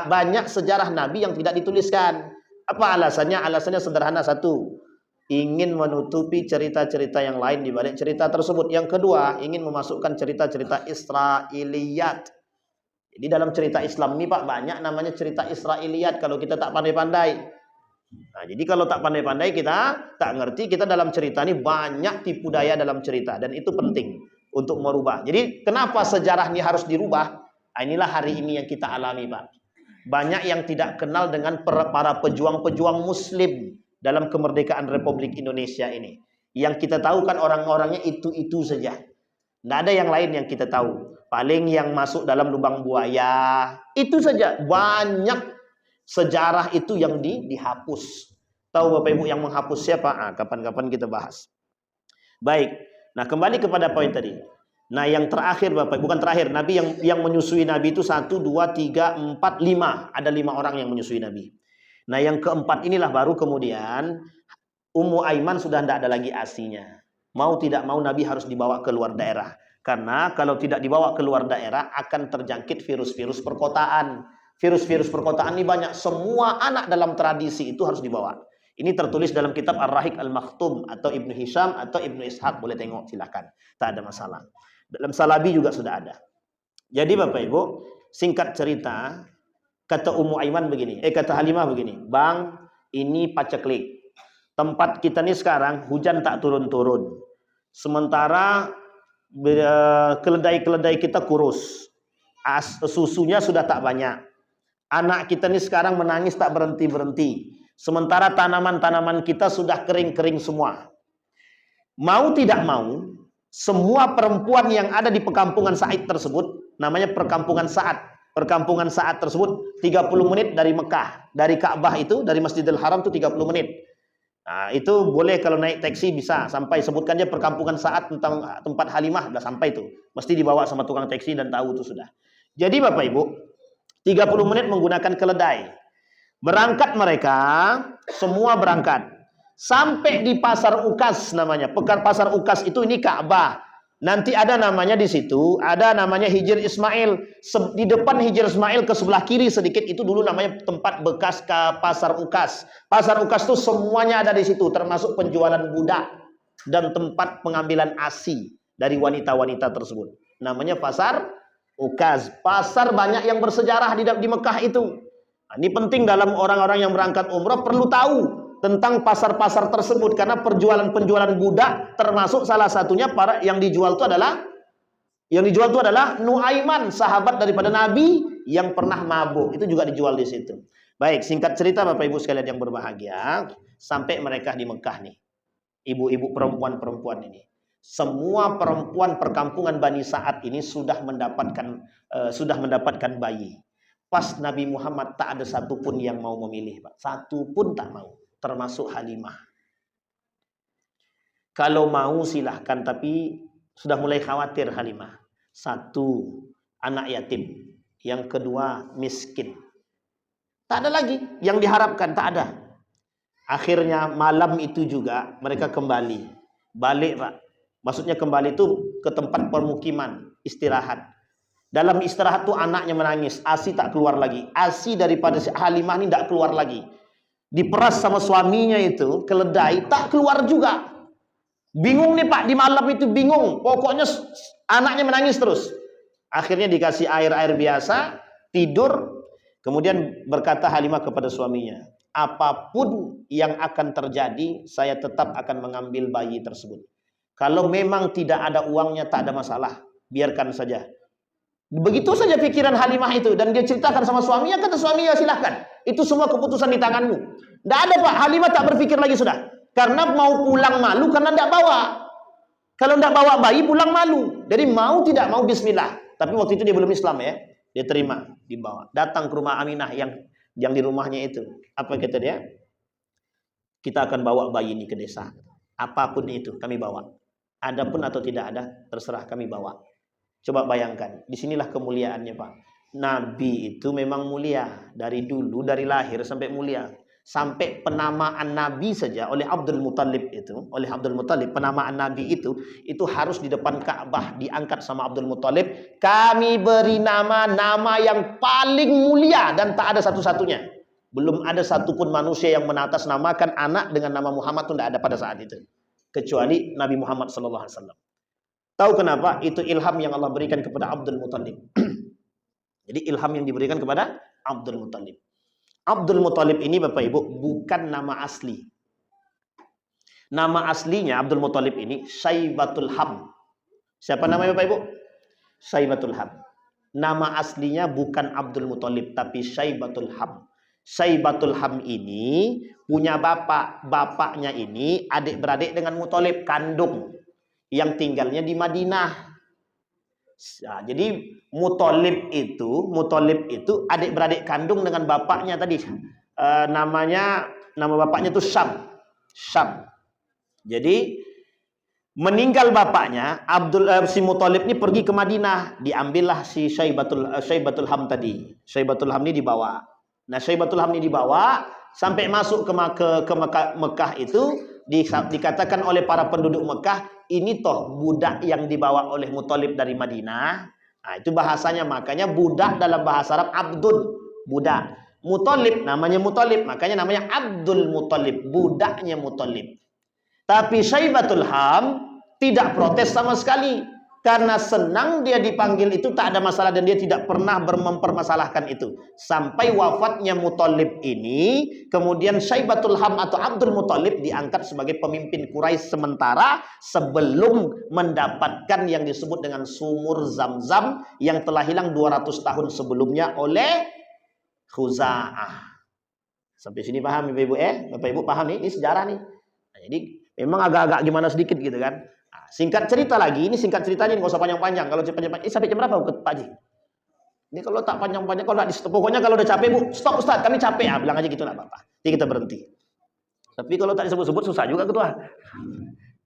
banyak sejarah Nabi yang tidak dituliskan. Apa alasannya? Alasannya sederhana, satu, ingin menutupi cerita-cerita yang lain di balik cerita tersebut. Yang kedua, ingin memasukkan cerita-cerita Israiliyat. Jadi dalam cerita Islam ini, Pak, banyak namanya cerita Israiliyat kalau kita tak pandai-pandai. Nah, jadi kalau tak pandai-pandai, kita tak ngerti, kita dalam cerita ini banyak tipu daya dalam cerita, dan itu penting. untuk merubah. Jadi kenapa sejarah ini harus dirubah? Nah, inilah hari ini yang kita alami, Pak. Banyak yang tidak kenal dengan para pejuang-pejuang Muslim dalam kemerdekaan Republik Indonesia ini. Yang kita tahu kan orang-orangnya itu-itu saja. Tidak ada yang lain yang kita tahu. Paling yang masuk dalam lubang buaya, itu saja. Banyak sejarah itu yang dihapus. Tahu Bapak Ibu yang menghapus siapa? Kapan-kapan kita bahas. Baik. Nah, kembali kepada poin tadi. Nah, yang terakhir Bapak, bukan terakhir, Nabi yang menyusui Nabi itu 1, 2, 3, 4, 5. Ada 5 orang yang menyusui Nabi. Nah, yang keempat inilah baru kemudian Ummu Aiman sudah tidak ada lagi asinya. Mau tidak mau Nabi harus dibawa ke luar daerah. Karena kalau tidak dibawa ke luar daerah akan terjangkit virus-virus perkotaan. Virus-virus perkotaan ini banyak. Semua anak dalam tradisi itu harus dibawa. Ini tertulis dalam kitab Ar-Rahiq Al-Maktum atau Ibnu Hisham atau Ibnu Ishaq. Boleh tengok, silahkan. Tak ada masalah. Dalam Salabi juga sudah ada. Jadi Bapak Ibu, singkat cerita, kata Ummu Aiman begini, kata Halimah begini, Bang, ini paceklik. Tempat kita nih sekarang hujan tak turun-turun. Sementara keledai-keledai kita kurus. Susunya sudah tak banyak. Anak kita nih sekarang menangis tak berhenti-berhenti. Sementara tanaman-tanaman kita sudah kering-kering semua. Mau tidak mau, semua perempuan yang ada di perkampungan Sa'id tersebut, namanya perkampungan Sa'ad. Perkampungan Sa'ad tersebut 30 menit dari Mekah. Dari Ka'bah itu, dari Masjidil Haram itu 30 menit. Nah, itu boleh kalau naik taksi bisa sampai, sebutkan aja perkampungan Sa'ad tentang tempat Halimah, sudah sampai itu. Mesti dibawa sama tukang taksi dan tahu itu sudah. Jadi Bapak Ibu, 30 menit menggunakan keledai. Berangkat mereka, semua berangkat. Sampai di Pasar Ukas namanya. Pasar Ukas itu ini Ka'bah. Nanti ada namanya di situ, ada namanya Hijr Ismail. Di depan Hijr Ismail ke sebelah kiri sedikit itu dulu namanya tempat bekas ke Pasar Ukas. Pasar Ukas itu semuanya ada di situ, termasuk penjualan budak dan tempat pengambilan ASI dari wanita-wanita tersebut. Namanya Pasar Ukas. Pasar banyak yang bersejarah di Mekah itu. Nah, ini penting dalam orang-orang yang berangkat umrah perlu tahu tentang pasar-pasar tersebut, karena penjualan budak termasuk salah satunya para yang dijual itu adalah Nuaiman, sahabat daripada Nabi yang pernah mabuk, itu juga dijual di situ. Baik, singkat cerita Bapak Ibu sekalian yang berbahagia, sampai mereka di Mekah nih. Ibu-ibu perempuan-perempuan ini. Semua perempuan perkampungan Bani Sa'ad ini sudah mendapatkan bayi. Pas Nabi Muhammad tak ada satupun yang mau memilih, Pak. Satu pun tak mau. Termasuk Halimah. Kalau mau silahkan, tapi sudah mulai khawatir Halimah. Satu, anak yatim. Yang kedua, miskin. Tak ada lagi yang diharapkan, tak ada. Akhirnya malam itu juga mereka kembali. Balik, Pak. Maksudnya kembali itu ke tempat permukiman, istirahat. Dalam istirahat tuh anaknya menangis. ASI tak keluar lagi. ASI daripada Halimah ini tak keluar lagi. Diperas sama suaminya itu, keledai, tak keluar juga. Bingung nih Pak, di malam itu bingung. Pokoknya anaknya menangis terus. Akhirnya dikasih air-air biasa, tidur. Kemudian berkata Halimah kepada suaminya, apapun yang akan terjadi, saya tetap akan mengambil bayi tersebut. Kalau memang tidak ada uangnya, tak ada masalah. Biarkan saja. Begitu saja pikiran Halimah itu. Dan dia ceritakan sama suaminya, kata suaminya silahkan. Itu semua keputusan di tanganmu. Tidak ada Pak, Halimah tak berpikir lagi sudah. Karena mau pulang malu karena tidak bawa. Kalau tidak bawa bayi pulang malu. Jadi mau tidak mau bismillah. Tapi waktu itu dia belum Islam ya. Dia terima, dibawa. Datang ke rumah Aminah yang di rumahnya itu. Apa kata dia? Kita akan bawa bayi ini ke desa. Apapun itu kami bawa. Ada pun atau tidak ada, terserah kami bawa. Coba bayangkan, disinilah kemuliaannya Pak. Nabi itu memang mulia. Dari dulu, dari lahir sampai mulia. Sampai penamaan Nabi saja oleh Abdul Muttalib itu. Oleh Abdul Muttalib, penamaan Nabi itu harus di depan Ka'bah. Diangkat sama Abdul Muttalib. Kami beri nama yang paling mulia dan tak ada satu-satunya. Belum ada satupun manusia yang menatasnamakan anak dengan nama Muhammad itu tidak ada pada saat itu. Kecuali Nabi Muhammad SAW. Tahu kenapa? Itu ilham yang Allah berikan kepada Abdul Muttalib. Jadi ilham yang diberikan kepada Abdul Muttalib. Abdul Muttalib ini Bapak Ibu bukan nama asli. Nama aslinya Abdul Muttalib ini Syaibatul Ham. Siapa namanya Bapak Ibu? Syaibatul Ham. Nama aslinya bukan Abdul Muthalib, tapi Syaibatul Ham. Syaibatul Ham ini punya bapak. Bapaknya ini adik-beradik dengan Muthalib, kandung. Yang tinggalnya di Madinah. Nah, jadi Muthalib itu adik-beradik kandung dengan bapaknya tadi. Nama bapaknya itu Syam. Jadi meninggal bapaknya, si Muthalib ini pergi ke Madinah, diambillah si Syaibatul Ham tadi. Syaibatul Ham ini dibawa. Nah, Syaibatul Ham ini dibawa sampai masuk ke Mekah itu dikatakan oleh para penduduk Mekah, ini toh budak yang dibawa oleh Muthalib dari Madinah. Nah, itu bahasanya, makanya budak dalam bahasa Arab abdun, budak. Muthalib namanya Muthalib, makanya namanya Abdul Muthalib, budaknya Muthalib. Tapi Syaibatul Ham tidak protes sama sekali. Karena senang dia dipanggil itu, tak ada masalah, dan dia tidak pernah mempermasalahkan itu. Sampai wafatnya Muthalib ini, kemudian Syaibatul Ham atau Abdul Muthalib diangkat sebagai pemimpin Quraisy sementara sebelum mendapatkan yang disebut dengan sumur Zam-Zam yang telah hilang 200 tahun sebelumnya oleh Khuza'ah. Sampai sini paham Bapak Ibu? Bapak Ibu paham nih? Ini sejarah nih. Nah, jadi memang agak-agak gimana sedikit gitu kan. Nah, singkat cerita lagi, ini singkat ceritanya, nggak usah panjang-panjang. Kalau panjang-panjang, sampai jam berapa Pak Haji? Ini kalau tak panjang-panjang, kalau di stop, pokoknya kalau udah capek Bu, stop Ustaz, kami capek ya, bilang aja gitu, nggak apa-apa. Jadi kita berhenti. Tapi kalau tak disebut-sebut susah juga Ketua.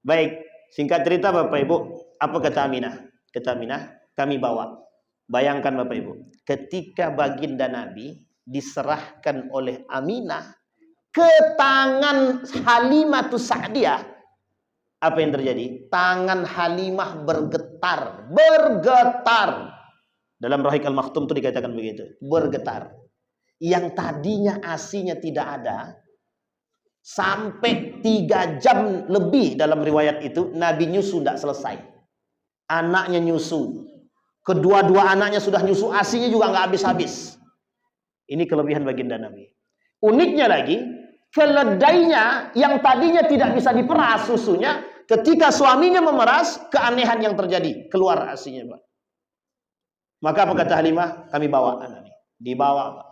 Baik, singkat cerita Bapak Ibu, apa kata Aminah? Kata Aminah, kami bawa. Bayangkan Bapak Ibu, ketika baginda Nabi diserahkan oleh Aminah ke tangan Halimah Sa'diyah, apa yang terjadi? Tangan Halimah bergetar. Dalam Rahik Al-Maktum itu dikatakan begitu, bergetar. Yang tadinya asinya tidak ada, sampai 3 jam lebih dalam riwayat itu Nabi nyusu tidak selesai. Anaknya nyusu, kedua-dua anaknya sudah nyusu, asinya juga nggak habis-habis. Ini kelebihan baginda Nabi. Uniknya lagi, keledainya yang tadinya tidak bisa diperas susunya, ketika suaminya memeras, keanehan yang terjadi, keluar asinya Pak. Maka apa kata Halimah? Kami bawa anak ini. Dibawa Pak.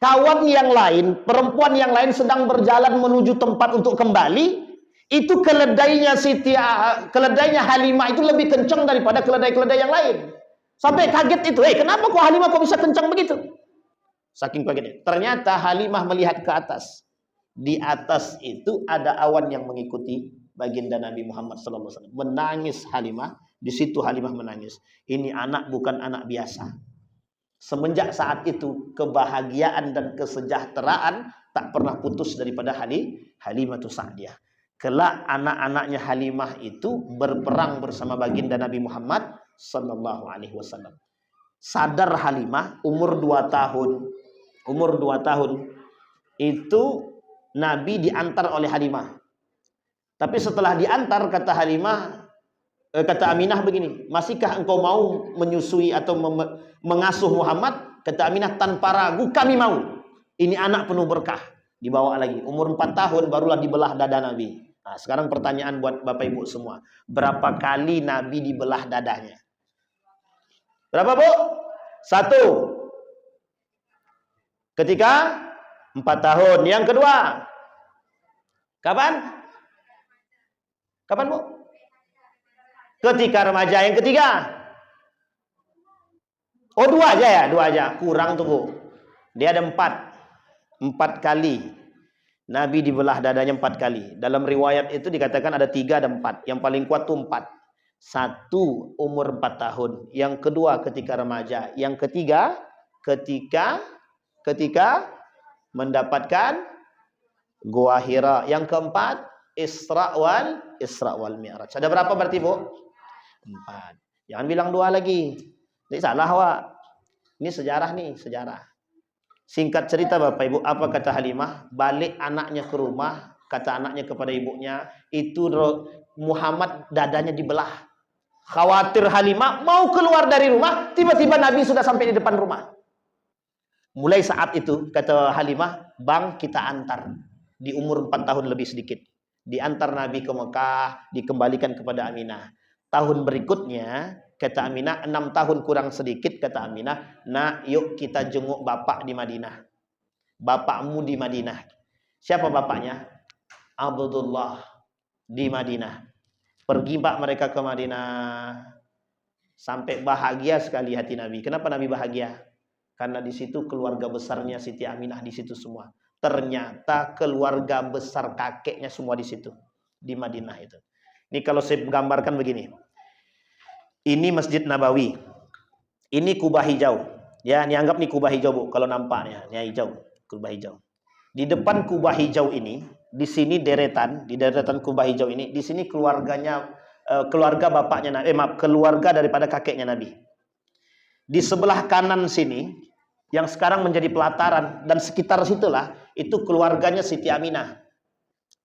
Kawan yang lain, perempuan yang lain sedang berjalan menuju tempat untuk kembali, itu keledainya Halimah itu lebih kencang daripada keledai-keledai yang lain. Sampai kaget itu, kenapa kok Halimah kok bisa kencang begitu? Saking kagetnya. Ternyata Halimah melihat ke atas. Di atas itu ada awan yang mengikuti baginda Nabi Muhammad SAW. Menangis Halimah. Di situ Halimah menangis. Ini anak bukan anak biasa. Semenjak saat itu kebahagiaan dan kesejahteraan tak pernah putus daripada Halimah Sa'diyah. Kelak anak-anaknya Halimah itu berperang bersama baginda Nabi Muhammad SAW. Sadar Halimah umur 2 tahun. Umur 2 tahun itu Nabi diantar oleh Halimah. Tapi setelah diantar, kata Aminah begini, masihkah engkau mau menyusui atau mengasuh Muhammad? Kata Aminah, tanpa ragu kami mau. Ini anak penuh berkah. Dibawa lagi. Umur 4 tahun barulah dibelah dada Nabi. Nah, sekarang pertanyaan buat Bapak Ibu semua. Berapa kali Nabi dibelah dadanya? Berapa Bu? 1. Ketika 4 tahun. Yang kedua, kapan? Kapan Bu? Ketika remaja. Yang ketiga, 2 aja ya, 2 aja. Kurang tuh Bu. Dia ada 4 kali Nabi dibelah dadanya 4 kali. Dalam riwayat itu dikatakan ada 3, ada 4. Yang paling kuat tuh 4. 1 umur 4 tahun. Yang kedua ketika remaja. Yang ketiga ketika mendapatkan Gua Hira. Yang keempat Isra wal Mi'raj. Ada berapa berarti Bu? 4. Jangan bilang 2 lagi. Ini salah Wak. Ini sejarah nih, sejarah. Singkat cerita Bapak Ibu, apa kata Halimah? Balik anaknya ke rumah, kata anaknya kepada ibunya, itu Muhammad dadanya dibelah. Khawatir Halimah mau keluar dari rumah, tiba-tiba Nabi sudah sampai di depan rumah. Mulai saat itu, kata Halimah, Bang kita antar. Di umur 4 tahun lebih sedikit. Diantar Nabi ke Mekah, dikembalikan kepada Aminah. Tahun berikutnya, kata Aminah, 6 tahun kurang sedikit, kata Aminah, nak yuk kita jenguk bapak di Madinah. Bapakmu di Madinah. Siapa bapaknya? Abdullah di Madinah. Pergi pak mereka ke Madinah. Sampai bahagia sekali hati Nabi. Kenapa Nabi bahagia? Karena di situ keluarga besarnya Siti Aminah di situ semua. Ternyata keluarga besar kakeknya semua di situ. Di Madinah itu. Ini kalau saya gambarkan begini. Ini Masjid Nabawi. Ini kubah hijau. Ya, ini anggap nih kubah hijau, Bu. Kalau nampaknya, ya hijau, kubah hijau. Di depan kubah hijau ini, di sini deretan, di deretan kubah hijau ini, di sini keluarganya, keluarga bapaknya Nabi, keluarga daripada kakeknya Nabi. Di sebelah kanan sini, yang sekarang menjadi pelataran dan sekitar situlah, itu keluarganya Siti Aminah.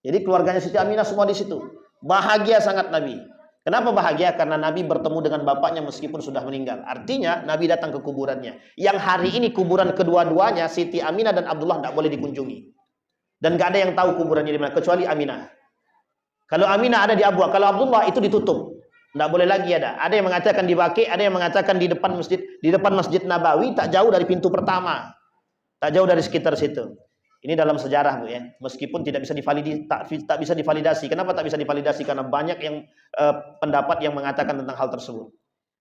Jadi keluarganya Siti Aminah semua di situ. Bahagia sangat Nabi. Kenapa bahagia? Karena Nabi bertemu dengan bapaknya meskipun sudah meninggal. Artinya Nabi datang ke kuburannya. Yang hari ini kuburan kedua-duanya, Siti Aminah dan Abdullah, tidak boleh dikunjungi. Dan gak ada yang tahu kuburannya di mana kecuali Aminah. Kalau Aminah ada di Abwa, kalau Abdullah itu ditutup. Tidak boleh lagi ada. Ada yang mengatakan di Baqi, ada yang mengatakan di depan Masjid Nabawi, tak jauh dari pintu pertama. Tak jauh dari sekitar situ. Ini dalam sejarah, Bu, ya. Meskipun tidak bisa tak bisa divalidasi. Kenapa tak bisa divalidasi? Karena banyak yang pendapat yang mengatakan tentang hal tersebut.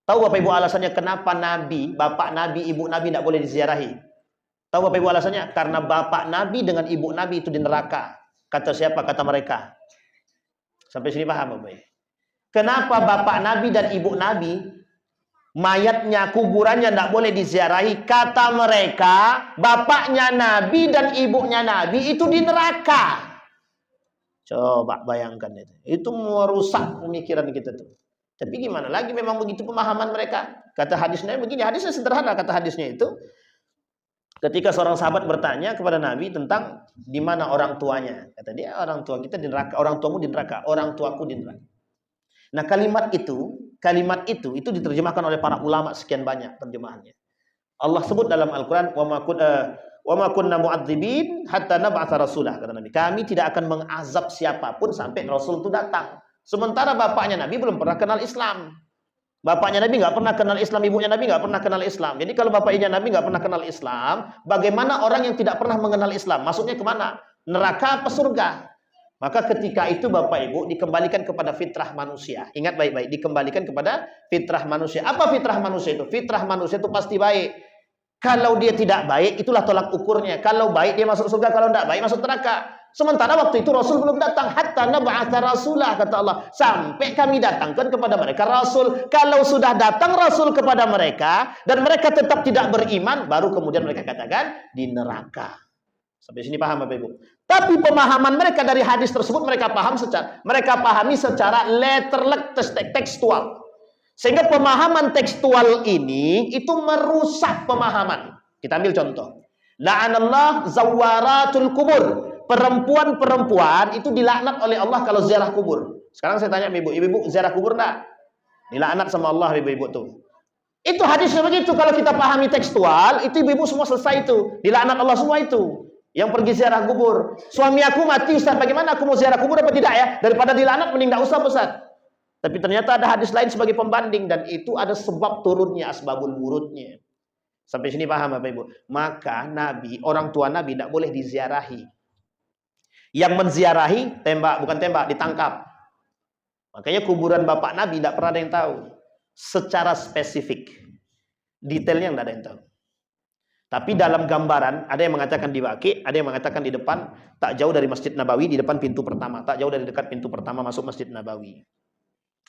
Tahu Bapak Ibu alasannya kenapa Nabi, bapak Nabi, ibu Nabi tidak boleh diziarahi? Tahu Bapak Ibu alasannya? Karena bapak Nabi dengan ibu Nabi itu di neraka. Kata siapa? Kata mereka. Sampai sini paham, Bapak? Kenapa bapak Nabi dan ibu Nabi mayatnya, kuburannya tidak boleh diziarahi? Kata mereka, bapaknya Nabi dan ibunya Nabi itu di neraka. Coba bayangkan itu. Itu merusak pemikiran kita tuh. Tapi gimana lagi, memang begitu pemahaman mereka. Kata hadisnya begini, hadisnya sederhana, kata hadisnya itu. Ketika seorang sahabat bertanya kepada Nabi tentang di mana orang tuanya. Kata dia, orang tua kita di neraka, orang tuamu di neraka, orang tuaku di neraka. Nah, kalimat itu diterjemahkan oleh para ulama sekian banyak terjemahannya. Allah sebut dalam Al-Qur'an, wa ma kunna mu'adzibin hatta nab'atsa rasulah, kata Nabi. Kami tidak akan mengazab siapapun sampai Rasul itu datang. Sementara bapaknya Nabi belum pernah kenal Islam. Bapaknya Nabi nggak pernah kenal Islam, ibunya Nabi nggak pernah kenal Islam. Jadi kalau bapaknya Nabi nggak pernah kenal Islam, bagaimana orang yang tidak pernah mengenal Islam? Masuknya kemana? Neraka apa surga? Maka ketika itu Bapak Ibu dikembalikan kepada fitrah manusia. Ingat baik-baik, dikembalikan kepada fitrah manusia. Apa fitrah manusia itu? Fitrah manusia itu pasti baik. Kalau dia tidak baik, itulah tolak ukurnya. Kalau baik dia masuk surga, kalau tidak baik masuk neraka. Sementara waktu itu Rasul belum datang. Hatta nab'atsa rasulah, kata Allah. Sampai kami datangkan kepada mereka Rasul. Kalau sudah datang Rasul kepada mereka dan mereka tetap tidak beriman, baru kemudian mereka katakan di neraka. Sampai sini paham Bapak Ibu? Tapi pemahaman mereka dari hadis tersebut mereka pahami secara letterlek, tekstual. Sehingga pemahaman tekstual ini itu merusak pemahaman. Kita ambil contoh. La'anallah zawaratul kubur. Perempuan-perempuan itu dilaknat oleh Allah kalau ziarah kubur. Sekarang saya tanya ibu-ibu ziarah kubur enggak? Dilaknat sama Allah ibu-ibu tuh. Itu hadisnya begitu. Kalau kita pahami tekstual, itu ibu-ibu semua selesai itu. Dilaknat Allah semua itu. Yang pergi ziarah kubur. Suami aku mati Ustaz, bagaimana aku mau ziarah kubur apa tidak ya? Daripada dilaknat mending enggak usah Ustaz. Tapi ternyata ada hadis lain sebagai pembanding dan itu ada sebab turunnya, asbabul wurudnya. Sampai sini paham Bapak Ibu? Maka Nabi, orang tua Nabi tidak boleh diziarahi. Yang menziarahi bukan tembak, ditangkap. Makanya kuburan bapak Nabi tidak pernah ada yang tahu. Secara spesifik. Detailnya tidak ada yang tahu. Tapi dalam gambaran, ada yang mengatakan di Baqi, ada yang mengatakan di depan, tak jauh dari Masjid Nabawi, di depan pintu pertama. Tak jauh dari dekat pintu pertama masuk Masjid Nabawi.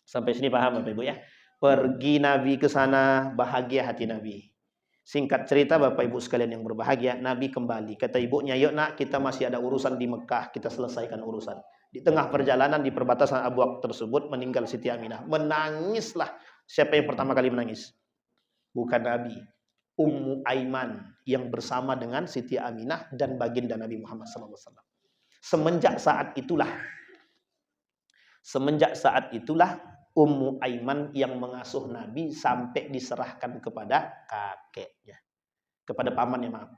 Sampai sini paham Bapak Ibu ya? Pergi Nabi ke sana, bahagia hati Nabi. Singkat cerita Bapak Ibu sekalian yang berbahagia, Nabi kembali. Kata ibunya, yuk nak, kita masih ada urusan di Mekah, kita selesaikan urusan. Di tengah perjalanan di perbatasan Abwa tersebut meninggal Siti Aminah. Menangislah. Siapa yang pertama kali menangis? Bukan Nabi. Ummu Aiman yang bersama dengan Siti Aminah dan baginda Nabi Muhammad SAW. Semenjak saat itulah Ummu Aiman yang mengasuh Nabi sampai diserahkan kepada kakeknya. Kepada pamannya, maaf.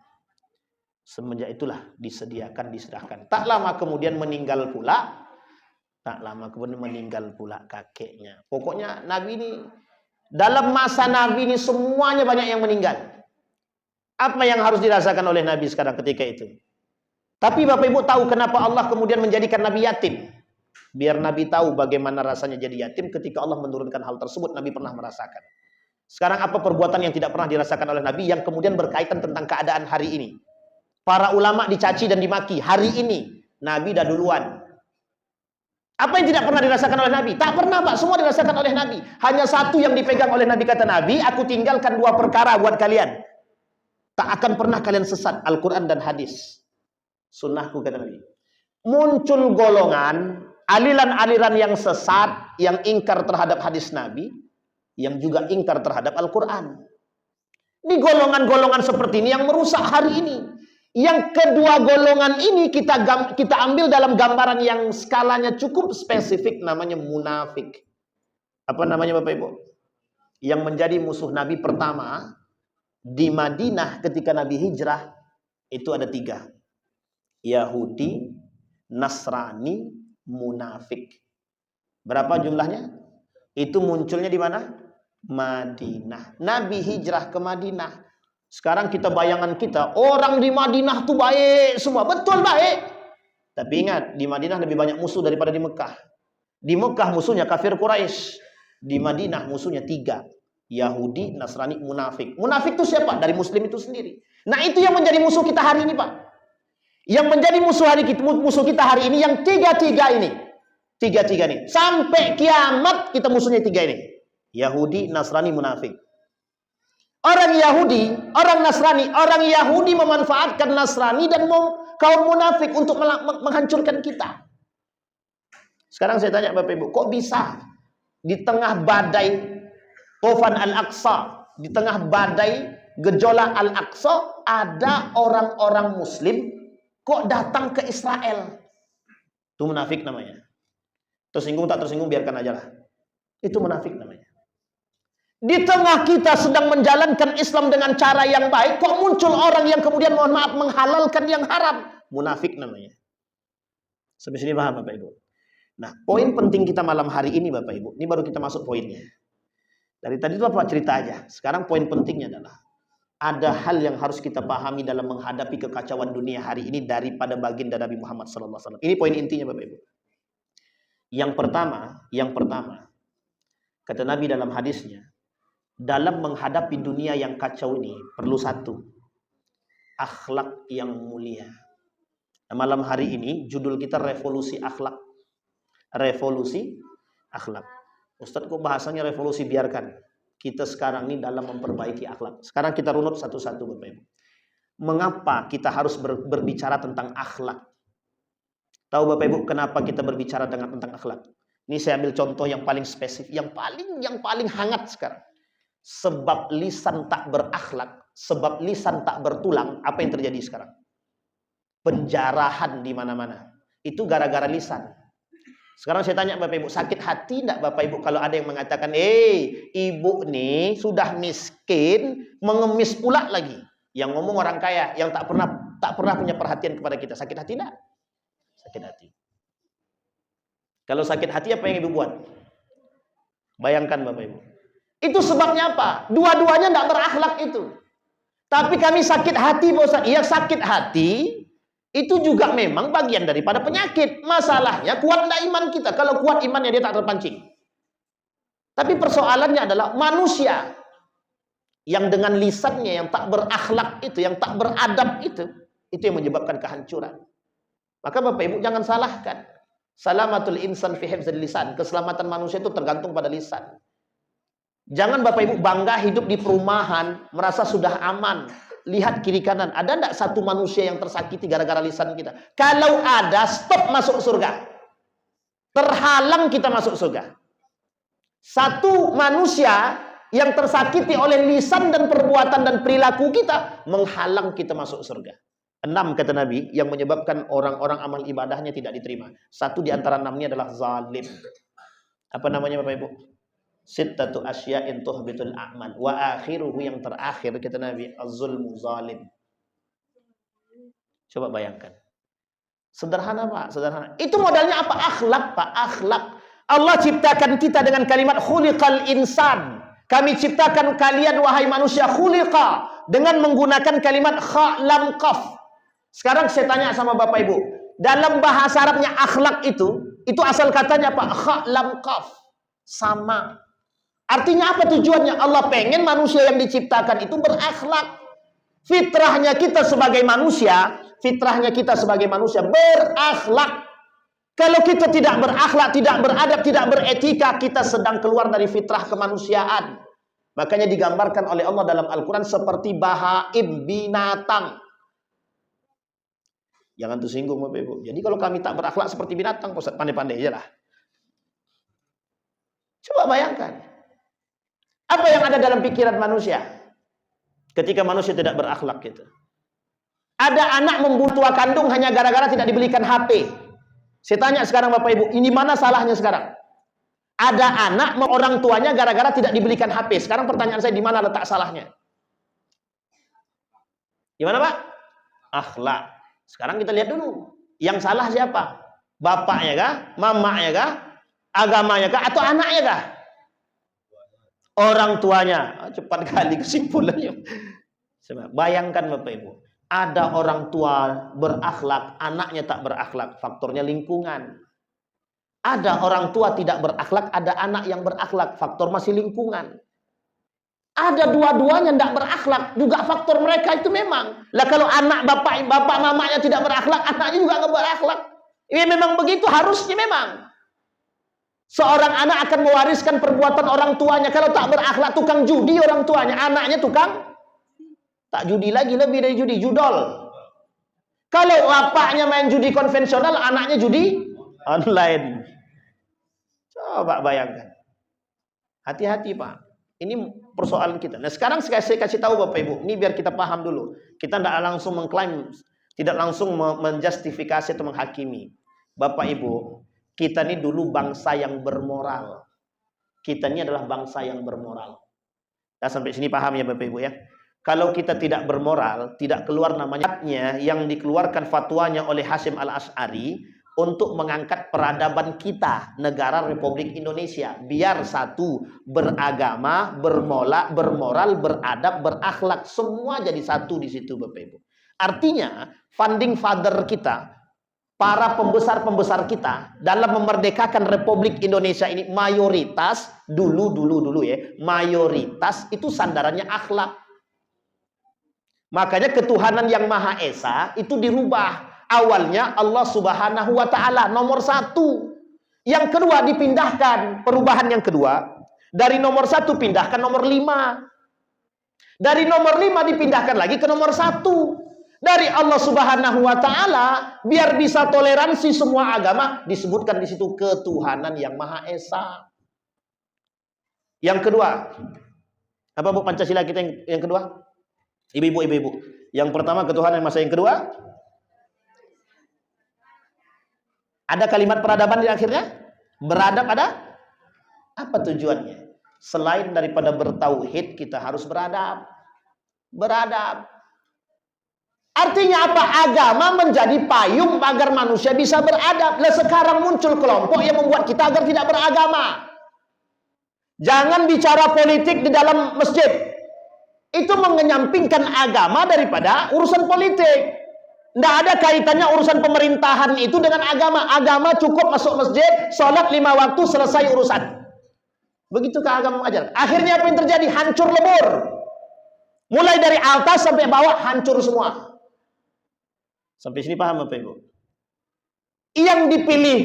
Semenjak itulah diserahkan. Tak lama kemudian meninggal pula Tak lama kemudian meninggal pula kakeknya. Pokoknya Nabi ini, dalam masa Nabi ini semuanya banyak yang meninggal. Apa yang harus dirasakan oleh Nabi sekarang ketika itu? Tapi Bapak Ibu tahu kenapa Allah kemudian menjadikan Nabi yatim? Biar Nabi tahu bagaimana rasanya jadi yatim ketika Allah menurunkan hal tersebut, Nabi pernah merasakan. Sekarang apa perbuatan yang tidak pernah dirasakan oleh Nabi yang kemudian berkaitan tentang keadaan hari ini? Para ulama dicaci dan dimaki. Hari ini, Nabi dah duluan. Apa yang tidak pernah dirasakan oleh Nabi? Tak pernah, Pak. Semua dirasakan oleh Nabi. Hanya satu yang dipegang oleh Nabi, kata Nabi, aku tinggalkan dua perkara buat kalian. Tak akan pernah kalian sesat, Al-Quran dan hadis. Sunnahku, kata Nabi. Muncul golongan, aliran-aliran yang sesat, yang ingkar terhadap hadis Nabi, yang juga ingkar terhadap Al-Quran. Ini golongan-golongan seperti ini yang merusak hari ini. Yang kedua golongan ini kita ambil dalam gambaran yang skalanya cukup spesifik, namanya munafik. Apa namanya Bapak Ibu? Yang menjadi musuh Nabi pertama di Madinah ketika Nabi hijrah itu ada 3. Yahudi, Nasrani, munafik. Berapa jumlahnya? Itu munculnya di mana? Madinah. Nabi hijrah ke Madinah. Sekarang kita bayangan kita, orang di Madinah tuh baik semua. Betul baik. Tapi ingat, di Madinah lebih banyak musuh daripada di Mekah. Di Mekah musuhnya kafir Quraisy. Di Madinah musuhnya 3. Yahudi, Nasrani, munafik. Munafik itu siapa? Dari Muslim itu sendiri. Nah itu yang menjadi musuh kita hari ini Pak. Yang menjadi musuh kita hari ini yang 3 ini. 3 nih. Sampai kiamat kita musuhnya 3 ini. Yahudi, Nasrani, munafik. Orang Yahudi, orang Nasrani, orang Yahudi memanfaatkan Nasrani dan kaum munafik untuk menghancurkan kita. Sekarang saya tanya Bapak Ibu, kok bisa di tengah badai Tufan Al-Aqsa, di tengah badai gejolak Al-Aqsa, ada orang-orang Muslim kok datang ke Israel? Itu munafik namanya. Tersinggung tak tersinggung biarkan aja lah. Itu munafik namanya. Di tengah kita sedang menjalankan Islam dengan cara yang baik, kok muncul orang yang kemudian mohon maaf menghalalkan yang haram? Munafik namanya. Sampai sini paham Bapak Ibu? Nah, poin penting kita malam hari ini Bapak Ibu, ini baru kita masuk poinnya. Dari tadi itu Bapak cerita aja. Sekarang poin pentingnya adalah ada hal yang harus kita pahami dalam menghadapi kekacauan dunia hari ini daripada baginda Nabi Muhammad SAW. Ini poin intinya Bapak Ibu. Yang pertama, kata Nabi dalam hadisnya, dalam menghadapi dunia yang kacau ini perlu 1, akhlak yang mulia. Nah, malam hari ini judul kita revolusi akhlak. Revolusi akhlak. Ustadz kok bahasanya revolusi? Biarkan. Kita sekarang ini dalam memperbaiki akhlak. Sekarang kita runut satu-satu Bapak Ibu. Mengapa kita harus berbicara tentang akhlak? Tahu Bapak Ibu kenapa kita berbicara tentang akhlak? Ini saya ambil contoh yang paling spesifik, yang paling hangat sekarang. Sebab lisan tak berakhlak, sebab lisan tak bertulang, apa yang terjadi sekarang? Penjarahan di mana-mana. Itu gara-gara lisan. Sekarang saya tanya Bapak Ibu, sakit hati enggak Bapak Ibu kalau ada yang mengatakan, ibu nih sudah miskin, mengemis pula lagi. Yang ngomong orang kaya, yang tak pernah punya perhatian kepada kita. Sakit hati enggak? Sakit hati. Kalau sakit hati apa yang Ibu buat? Bayangkan Bapak Ibu. Itu sebabnya apa? Dua-duanya tidak berakhlak itu. Tapi kami sakit hati, Bosan. Iya sakit hati, itu juga memang bagian daripada penyakit. Masalahnya kuat tidak iman kita. Kalau kuat imannya dia tak terpancing. Tapi persoalannya adalah manusia yang dengan lisannya yang tak berakhlak itu, yang tak beradab itu yang menyebabkan kehancuran. Maka Bapak Ibu jangan salahkan. Salamatul insan fi hifdzil lisan. Keselamatan manusia itu tergantung pada lisan. Jangan Bapak Ibu bangga hidup di perumahan, merasa sudah aman. Lihat kiri kanan, ada enggak satu manusia yang tersakiti gara-gara lisan kita? Kalau ada, stop masuk surga. Terhalang kita masuk surga. Satu manusia yang tersakiti oleh lisan dan perbuatan dan perilaku kita, menghalang kita masuk surga. 6 kata Nabi yang menyebabkan orang-orang amal ibadahnya tidak diterima. Satu di antara 6-nya adalah zalim. Apa namanya Bapak Ibu? Sittatu asya'in tuhbitul a'mal wa akhiruhu, yang terakhir kata Nabi az-zulmu zalim. Coba bayangkan. Sederhana Pak, sederhana. Itu modalnya apa? Akhlak Pak, akhlak. Allah ciptakan kita dengan kalimat khuliqal insan. Kami ciptakan kalian wahai manusia khuliqa dengan menggunakan kalimat kha lam qaf. Sekarang saya tanya sama Bapak Ibu, dalam bahasa Arabnya akhlak itu asal katanya apa? Kha lam qaf. Sama. Artinya apa tujuannya? Allah pengen manusia yang diciptakan itu berakhlak. Fitrahnya kita sebagai manusia berakhlak. Kalau kita tidak berakhlak, tidak beradab, tidak beretika, kita sedang keluar dari fitrah kemanusiaan. Makanya digambarkan oleh Allah dalam Al-Quran seperti bahaim, binatang. Jangan tersinggung Bapak Ibu. Jadi kalau kami tak berakhlak seperti binatang, Ustaz, pandai-pandai aja lah. Coba bayangkan. Apa yang ada dalam pikiran manusia ketika manusia tidak berakhlak gitu. Ada anak membunuh tua kandung hanya gara-gara tidak dibelikan HP. Saya tanya sekarang Bapak Ibu, ini mana salahnya sekarang? Ada anak orang tuanya gara-gara tidak dibelikan HP. Sekarang pertanyaan saya, di mana letak salahnya? Di mana Pak? Akhlak. Sekarang kita lihat dulu. Yang salah siapa? Bapaknya kah? Mamanya kah? Agamanya kah? Atau anaknya kah? Orang tuanya. Cepat kali kesimpulannya. Bayangkan Bapak Ibu. Ada orang tua berakhlak, anaknya tak berakhlak. Faktornya lingkungan. Ada orang tua tidak berakhlak, ada anak yang berakhlak. Faktor masih lingkungan. Ada dua-duanya tidak berakhlak. Juga faktor mereka itu memang. Lah kalau anak bapak mamanya tidak berakhlak, anaknya juga nggak berakhlak. Ini memang begitu, harusnya memang. Seorang anak akan mewariskan perbuatan orang tuanya. Kalau tak berakhlak, tukang judi orang tuanya. Anaknya tukang tak judi lagi, lebih dari judi, judol. Kalau bapaknya main judi konvensional, anaknya judi online. Coba bayangkan. Hati-hati Pak. Ini persoalan kita. Nah sekarang saya kasih tahu Bapak Ibu. Ini biar kita paham dulu. Kita tidak langsung mengklaim, tidak langsung menjustifikasi atau menghakimi. Bapak Ibu, kita ini dulu bangsa yang bermoral. Kita ini adalah bangsa yang bermoral. Nah, sampai sini paham ya Bapak Ibu ya. Kalau kita tidak bermoral, tidak keluar namanya yang dikeluarkan fatwanya oleh Hasyim Al-Asy'ari untuk mengangkat peradaban kita, negara Republik Indonesia, biar satu, beragama, bermoral, beradab, berakhlak, semua jadi satu di situ Bapak Ibu. Artinya, founding father kita, para pembesar-pembesar kita dalam memerdekakan Republik Indonesia ini mayoritas dulu ya, mayoritas itu sandarannya akhlak. Makanya ketuhanan yang Maha Esa itu dirubah. Awalnya Allah Subhanahu wa Ta'ala nomor 1. Yang kedua dipindahkan. Perubahan yang kedua, dari nomor 1 pindahkan nomor 5. Dari nomor 5 dipindahkan lagi ke nomor 1. Dari Allah Subhanahu wa Ta'ala biar bisa toleransi semua agama, disebutkan di situ ketuhanan yang Maha Esa. Yang kedua, apa Bu Pancasila kita yang kedua? Ibu-ibu. Yang pertama ketuhanan masa yang kedua ada kalimat peradaban di akhirnya. Beradab ada. Apa tujuannya? Selain daripada bertauhid, kita harus beradab. Beradab. Artinya apa? Agama menjadi payung agar manusia bisa beradab. Lah sekarang muncul kelompok yang membuat kita agar tidak beragama. Jangan bicara politik di dalam masjid. Itu mengenyampingkan agama daripada urusan politik. Tidak ada kaitannya urusan pemerintahan itu dengan agama. Agama cukup masuk masjid, sholat 5 waktu, selesai urusan. Begitukah agama mengajar? Akhirnya apa yang terjadi? Hancur lebur. Mulai dari atas sampai bawah hancur semua. Sampai sini paham Bapak Ibu? Yang dipilih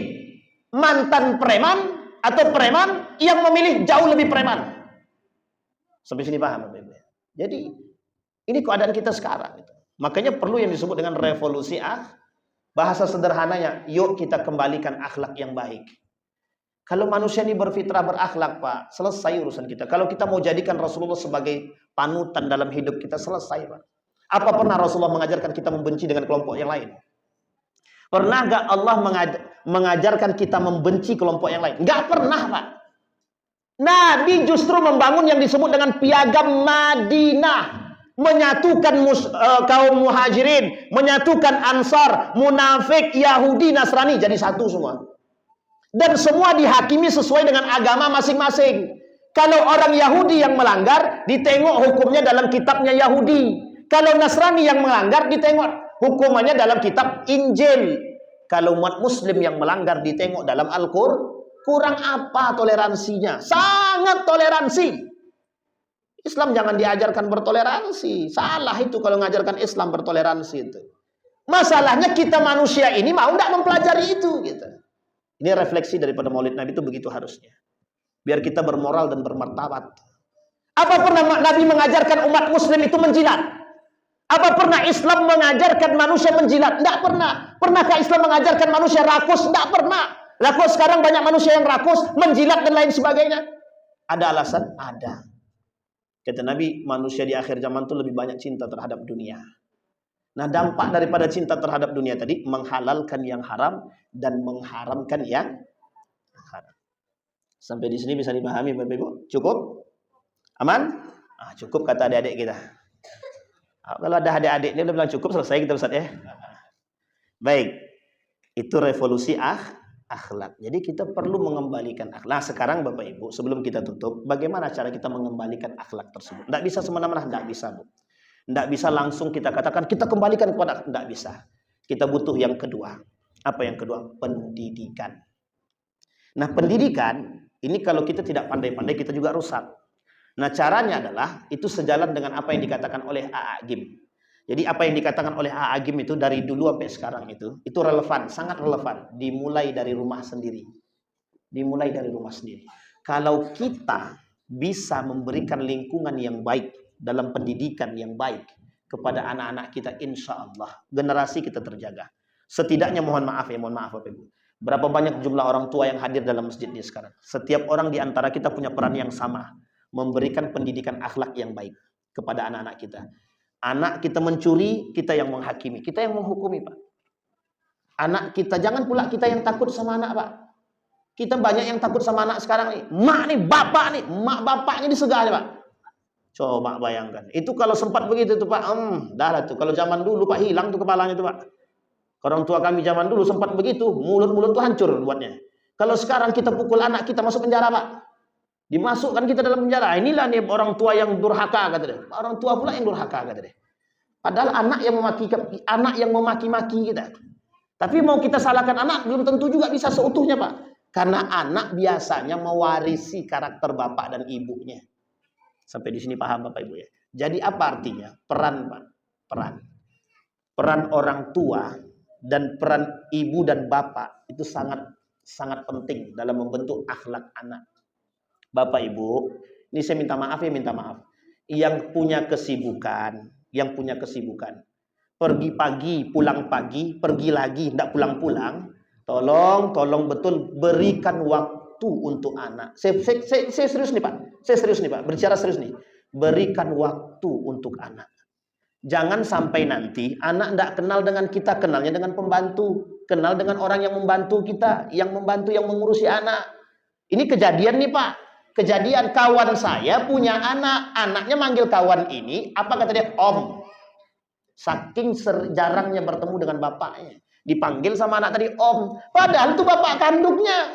mantan preman atau preman yang memilih jauh lebih preman. Sampai sini paham Bapak Ibu? Jadi ini keadaan kita sekarang. Makanya perlu yang disebut dengan revolusi bahasa sederhananya, yuk kita kembalikan akhlak yang baik. Kalau manusia ini berfitrah berakhlak Pak, selesai urusan kita. Kalau kita mau jadikan Rasulullah sebagai panutan dalam hidup kita, selesai Pak. Apa pernah Rasulullah mengajarkan kita membenci dengan kelompok yang lain? Pernah gak Allah mengajarkan kita membenci kelompok yang lain? Gak pernah Pak. Nabi justru membangun yang disebut dengan piagam Madinah. menyatukan kaum muhajirin, menyatukan ansar, munafik, Yahudi, Nasrani jadi satu semua. Dan semua dihakimi sesuai dengan agama masing-masing. Kalau orang Yahudi yang melanggar, ditengok hukumnya dalam kitabnya Yahudi. Kalau Nasrani yang melanggar, ditengok hukumannya dalam kitab Injil. Kalau umat Muslim yang melanggar, ditengok dalam Al-Qur'an. Kurang apa toleransinya? Sangat toleransi. Islam jangan diajarkan bertoleransi. Salah itu kalau mengajarkan Islam bertoleransi itu. Masalahnya kita manusia ini mau tidak mempelajari itu gitu. Ini refleksi daripada Maulid Nabi itu begitu harusnya. Biar kita bermoral dan bermartabat. Apa pernah Nabi mengajarkan umat Muslim itu menjilat? Apa pernah Islam mengajarkan manusia menjilat? Tidak pernah. Pernahkah Islam mengajarkan manusia rakus? Tidak pernah. Lah kok sekarang banyak manusia yang rakus, menjilat dan lain sebagainya? Ada alasan? Ada. Kata Nabi, manusia di akhir zaman itu lebih banyak cinta terhadap dunia. Nah, dampak daripada cinta terhadap dunia tadi, menghalalkan yang haram dan mengharamkan yang haram. Sampai di sini bisa dipahami Bapak Ibu? Cukup? Aman? Cukup kata adik-adik kita. Kalau ada adik-adik dia udah bilang cukup, selesai kita Ustaz ya. Baik. Itu revolusi akhlak. Jadi kita perlu mengembalikan akhlak. Nah, sekarang Bapak Ibu, sebelum kita tutup, bagaimana cara kita mengembalikan akhlak tersebut? Tidak bisa semena-mena, tidak bisa, Bu. Tidak bisa langsung kita katakan kita kembalikan kepada, tidak bisa. Kita butuh yang kedua. Apa yang kedua? Pendidikan. Nah, pendidikan ini kalau kita tidak pandai-pandai kita juga rusak. Nah, caranya adalah itu sejalan dengan apa yang dikatakan oleh A.A. Gim. Jadi apa yang dikatakan oleh A.A. Gim itu dari dulu sampai sekarang itu relevan, sangat relevan. Dimulai dari rumah sendiri. Dimulai dari rumah sendiri. Kalau kita bisa memberikan lingkungan yang baik dalam pendidikan yang baik kepada anak-anak kita, insya Allah generasi kita terjaga. Setidaknya mohon maaf Bapak Ibu. Berapa banyak jumlah orang tua yang hadir dalam masjid ini sekarang? Setiap orang di antara kita punya peran yang sama, memberikan pendidikan akhlak yang baik kepada anak-anak kita. Anak kita mencuri, kita yang menghakimi, kita yang menghukumi, Pak. Anak kita, jangan pula kita yang takut sama anak, Pak. Kita banyak yang takut sama anak sekarang nih. Mak nih, bapak nih, mak bapaknya disegah nih, Pak. Coba bayangkan. Itu kalau sempat begitu tuh, Pak. Dah lah tuh. Kalau zaman dulu, Pak, hilang tuh kepalanya tuh, Pak. Orang tua kami zaman dulu sempat begitu, mulut-mulut tuh hancur buatnya. Kalau sekarang kita pukul anak kita masuk penjara, Pak. Dimasukkan kita dalam penjara. Inilah nih orang tua yang durhaka, kata dia. Orang tua pula yang durhaka, kata dia. Padahal anak yang memaki-maki kita. Tapi mau kita salahkan anak belum tentu juga bisa seutuhnya, Pak. Karena anak biasanya mewarisi karakter bapak dan ibunya. Sampai di sini paham Bapak Ibu ya. Jadi apa artinya? Peran, Pak. Peran orang tua dan peran ibu dan bapak itu sangat penting dalam membentuk akhlak anak. Bapak Ibu, ini saya minta maaf. Yang punya kesibukan, pergi pagi, pulang pagi, pergi lagi, tidak pulang-pulang, tolong betul berikan waktu untuk anak. Saya serius nih Pak, berbicara serius nih. Berikan waktu untuk anak. Jangan sampai nanti anak tidak kenal dengan kita, kenalnya dengan pembantu, kenal dengan orang yang membantu kita, yang mengurusi anak. Ini kejadian nih Pak. Kejadian kawan saya punya anak, anaknya manggil kawan ini, apa kata dia? Om. Saking jarangnya bertemu dengan bapaknya, dipanggil sama anak tadi Om. Padahal itu bapak kandungnya.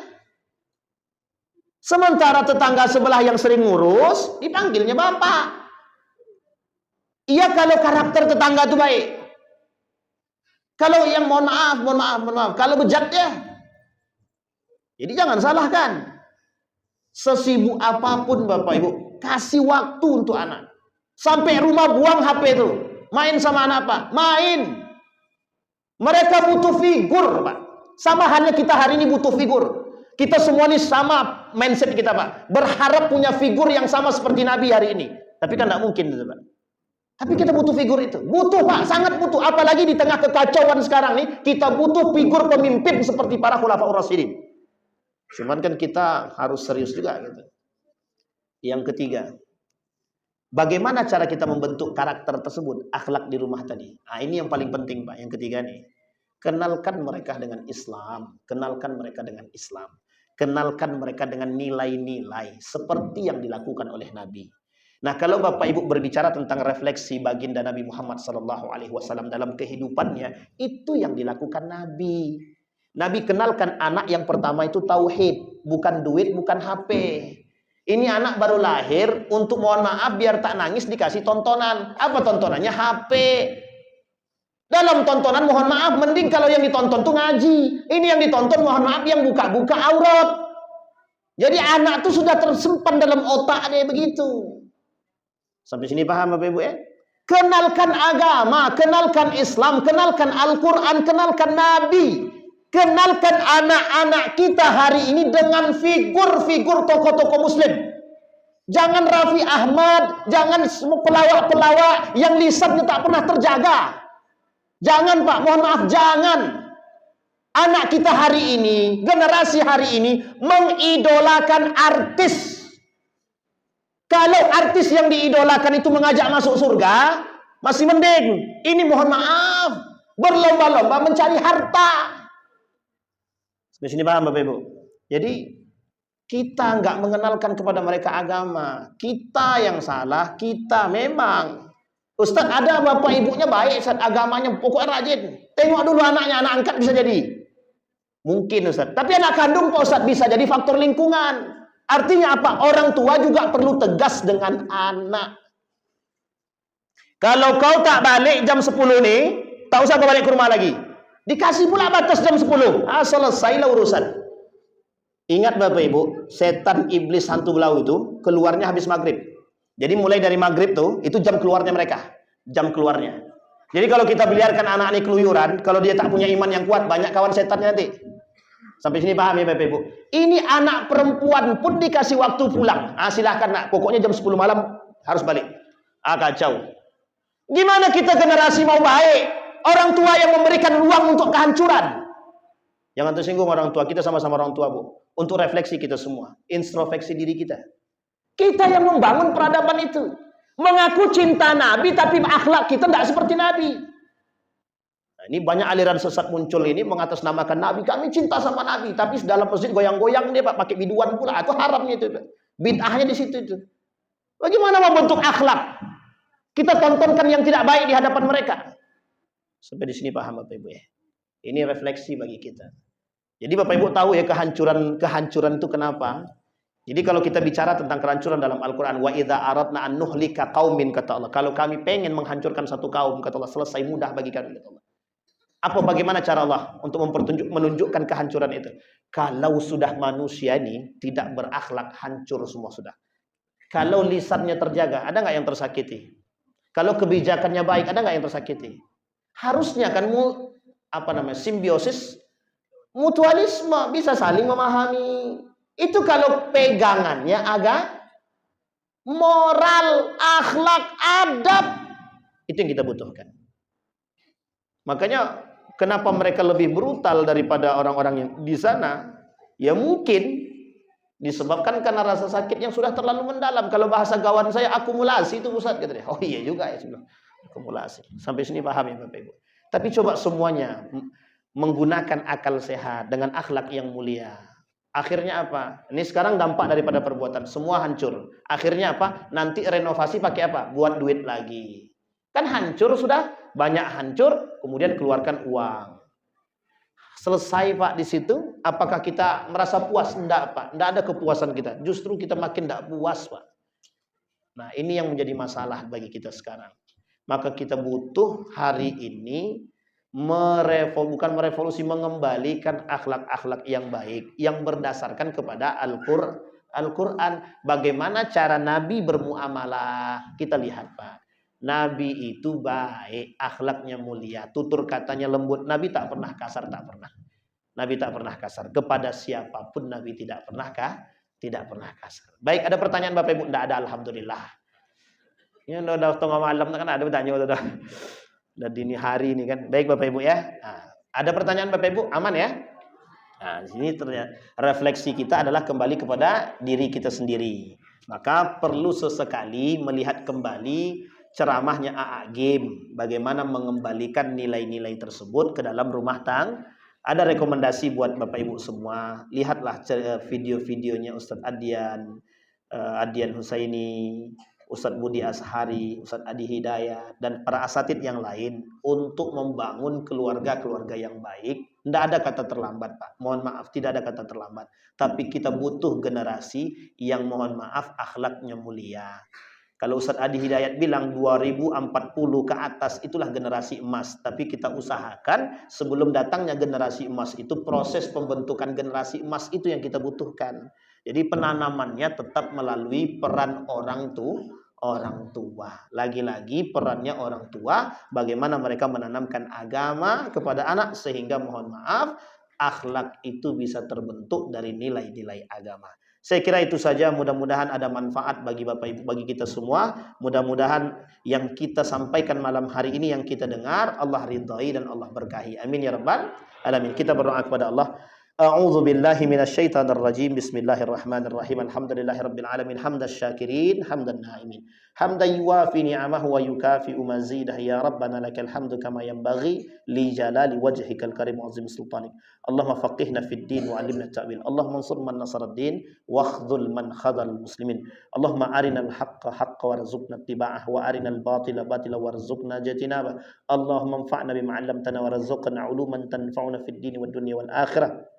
Sementara tetangga sebelah yang sering ngurus, dipanggilnya bapak. Iya kalau karakter tetangga itu baik. Kalau yang mohon maaf, kalau bejat ya. Jadi jangan salahkan. Sesibuk apapun Bapak Ibu, kasih waktu untuk anak. Sampai rumah buang HP itu. Main sama anak Pak, main. Mereka butuh figur Pak. Sama halnya kita hari ini butuh figur. Kita semua ini sama mindset kita Pak. Berharap punya figur yang sama seperti Nabi hari ini. Tapi kan tidak mungkin Pak. Tapi kita butuh figur itu. Butuh Pak, sangat butuh. Apalagi di tengah kekacauan sekarang nih, kita butuh figur pemimpin seperti para khulafaur rasyidin. Cuman kan kita harus serius juga gitu. Yang ketiga, bagaimana cara kita membentuk karakter tersebut, akhlak di rumah tadi. Nah, ini yang paling penting Pak, yang ketiga nih. Kenalkan mereka dengan Islam, kenalkan mereka dengan nilai-nilai seperti yang dilakukan oleh Nabi. Nah, kalau Bapak Ibu berbicara tentang refleksi baginda Nabi Muhammad SAW dalam kehidupannya, itu yang dilakukan Nabi. Nabi kenalkan anak yang pertama itu tauhid, bukan duit, bukan HP. Ini anak baru lahir, untuk mohon maaf biar tak nangis dikasih tontonan. Apa tontonannya? HP. Dalam tontonan mohon maaf, mending kalau yang ditonton tuh ngaji. Ini yang ditonton mohon maaf yang buka-buka aurat. Jadi anak tuh sudah tersimpan dalam otaknya begitu. Sampai sini paham Bapak Ibu ya? Kenalkan agama, kenalkan Islam, kenalkan Al-Quran, kenalkan Nabi. Kenalkan anak-anak kita hari ini dengan figur-figur tokoh-tokoh Muslim. Jangan Raffi Ahmad, jangan pelawak-pelawak yang lisannya tak pernah terjaga. Jangan Pak, mohon maaf, jangan. Anak kita hari ini, generasi hari ini mengidolakan artis. Kalau artis yang diidolakan itu mengajak masuk surga, masih mending. Ini mohon maaf, berlomba-lomba mencari harta. Di sini paham Bapak Ibu? Jadi kita nggak mengenalkan kepada mereka agama. Kita yang salah, kita memang. Ustaz, ada bapak ibunya baik, Ustaz, agamanya pokoknya rajin. Tengok dulu anaknya, anak angkat bisa jadi. Mungkin Ustaz. Tapi anak kandung Pak Ustaz bisa jadi faktor lingkungan. Artinya apa? Orang tua juga perlu tegas dengan anak. Kalau kau tak balik jam 10 nih, tak usah kau balik ke rumah lagi. Dikasih pula batas jam 10. Selesailah urusan. Ingat Bapak Ibu, setan iblis hantu belau itu keluarnya habis maghrib. Jadi mulai dari maghrib tuh, itu jam keluarnya mereka. Jam keluarnya. Jadi kalau kita biarkan anak ini keluyuran, kalau dia tak punya iman yang kuat, banyak kawan setannya nanti. Sampai sini paham ya Bapak Ibu? Ini anak perempuan pun dikasih waktu pulang. Silahkan nak, pokoknya jam 10 malam harus balik. Kacau. Gimana kita generasi mau baik? Orang tua yang memberikan ruang untuk kehancuran. Jangan tersinggung orang tua, kita sama-sama orang tua Bu. Untuk refleksi kita semua, introspeksi diri kita. Kita yang membangun peradaban itu. Mengaku cinta Nabi, tapi akhlak kita tidak seperti Nabi. Nah, ini banyak aliran sesat muncul ini mengatasnamakan Nabi. Kami cinta sama Nabi, tapi dalam masjid goyang-goyang dia Pak, pakai biduan pula. Itu haramnya itu. Bid'ahnya di situ itu. Bagaimana membentuk akhlak? Kita tontonkan yang tidak baik di hadapan mereka. Sampai di sini paham Bapak Ibu ya. Ini refleksi bagi kita. Jadi Bapak Ibu tahu ya kehancuran itu kenapa? Jadi kalau kita bicara tentang kehancuran dalam Al-Quran, wa idza aradna an nuhlika qaumin, kata Allah. Kalau kami pengen menghancurkan satu kaum, kata Allah, selesai, mudah bagi kami, kata Allah. Bagaimana cara Allah untuk menunjukkan kehancuran itu? Kalau sudah manusia ini tidak berakhlak, hancur semua sudah. Kalau lisannya terjaga, ada nggak yang tersakiti? Kalau kebijakannya baik, ada nggak yang tersakiti? Harusnya kan simbiosis, mutualisme, bisa saling memahami. Itu kalau pegangannya agak moral, akhlak, adab. Itu yang kita butuhkan. Makanya kenapa mereka lebih brutal daripada orang-orang yang di sana? Ya mungkin disebabkan karena rasa sakit yang sudah terlalu mendalam. Kalau bahasa gawan saya, akumulasi itu Ustaz, katanya. Oh iya juga ya, akumulasi. Sampai sini paham ya Bapak Ibu. Tapi coba semuanya menggunakan akal sehat dengan akhlak yang mulia. Akhirnya apa? Ini sekarang dampak daripada perbuatan. Semua hancur. Akhirnya apa? Nanti renovasi pakai apa? Buat duit lagi. Kan hancur sudah. Banyak hancur. Kemudian keluarkan uang. Selesai Pak di situ. Apakah kita merasa puas? Enggak Pak. Enggak ada kepuasan kita. Justru kita makin enggak puas Pak. Nah ini yang menjadi masalah bagi kita sekarang. Maka kita butuh hari ini bukan merevolusi, mengembalikan akhlak-akhlak yang baik yang berdasarkan kepada Al-Quran. Bagaimana cara Nabi bermuamalah? Kita lihat Pak, Nabi itu baik, akhlaknya mulia, tutur katanya lembut. Nabi tak pernah kasar, tak pernah. Nabi tak pernah kasar kepada siapapun. Nabi tidak pernah kasar. Baik, ada pertanyaan Bapak Ibu? Tidak ada, alhamdulillah. Ya udah tengah malam kan ada pertanyaan udah. Dan dini hari ini kan. Baik Bapak Ibu ya. Nah, ada pertanyaan Bapak Ibu? Aman ya? Nah, di sini ternyata refleksi kita adalah kembali kepada diri kita sendiri. Maka perlu sesekali melihat kembali ceramahnya A.A. Gim. Bagaimana mengembalikan nilai-nilai tersebut ke dalam rumah tangga. Ada rekomendasi buat Bapak Ibu semua. Lihatlah video-videonya Ustadz Adian Husaini. Ustadz Budi Ashari, Ustadz Adi Hidayat, dan para asatid yang lain untuk membangun keluarga-keluarga yang baik. Tidak ada kata terlambat, Pak. Mohon maaf, tidak ada kata terlambat. Tapi kita butuh generasi yang mohon maaf akhlaknya mulia. Kalau Ustadz Adi Hidayat bilang 2040 ke atas itulah generasi emas. Tapi kita usahakan sebelum datangnya generasi emas itu proses pembentukan generasi emas itu yang kita butuhkan. Jadi penanamannya tetap melalui peran orang tua. Lagi-lagi perannya orang tua bagaimana mereka menanamkan agama kepada anak sehingga mohon maaf akhlak itu bisa terbentuk dari nilai-nilai agama. Saya kira itu saja, mudah-mudahan ada manfaat bagi Bapak Ibu, bagi kita semua. Mudah-mudahan yang kita sampaikan malam hari ini, yang kita dengar, Allah ridhai dan Allah berkahi. Amin ya rabbal alamin. Kita berdoa kepada Allah. A'udzu billahi minasyaitonir rajim. Bismillahirrahmanirrahim. Alhamdulillahirabbil alamin. Hamdasy syakirin, hamdan naimin. Hamdan yuwafi ni'amahu wa yukafi'u mazidah. Ya Rabbana lakal hamdu kama yanbaghi li jalali wajhikal karim wa azim sultanik. Allahumma faqihna fid din wa 'allimna ta'wil. Allahumma ansur man nasara ad-din wa khudhul man khadhal muslimin. Allahumma arinal haqqa haqqan warzuqna ittiba'ah wa arinal batila batila warzuqna ijtinabah. Allahumma anfa'na bima 'allamtana warzuqna 'uluman tanfa'una fid din wad dunya wal akhirah.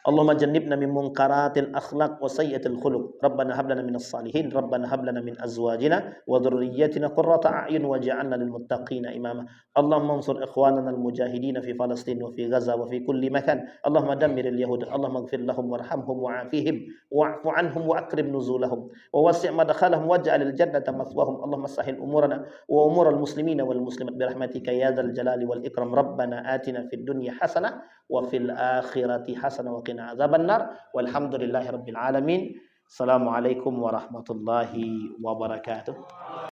Allahumma jannibna min munkaratil akhlaq wa sayyiatil khuluq. Rabbana hab lana minas salihin, Rabbana hab lana min azwajina wa dhurriyyatina qurrata a'yun waj'alna lil muttaqina imama. Allahumma ansur ikhwanana al mujahidin fi Palestin wa fi Gaza wa fi kulli makan. Allahumma dammiril yahud, Allahumma ighfir lahum warhamhum wa'afihim wa'fu anhum wa akrim nuzulahum wa wasi' madkhalahum waj'alil jannata mathwahum. Allahumma sahhil umurana wa umural muslimina wal muslimat bi rahmatika ya dzal jalali wal ikram. Rabbana atina fid dunya hasanah wa fil akhirati hasanah wa qina azabannar. Walhamdulillahi rabbil alamin. Assalamualaikum warahmatullahi wabarakatuh.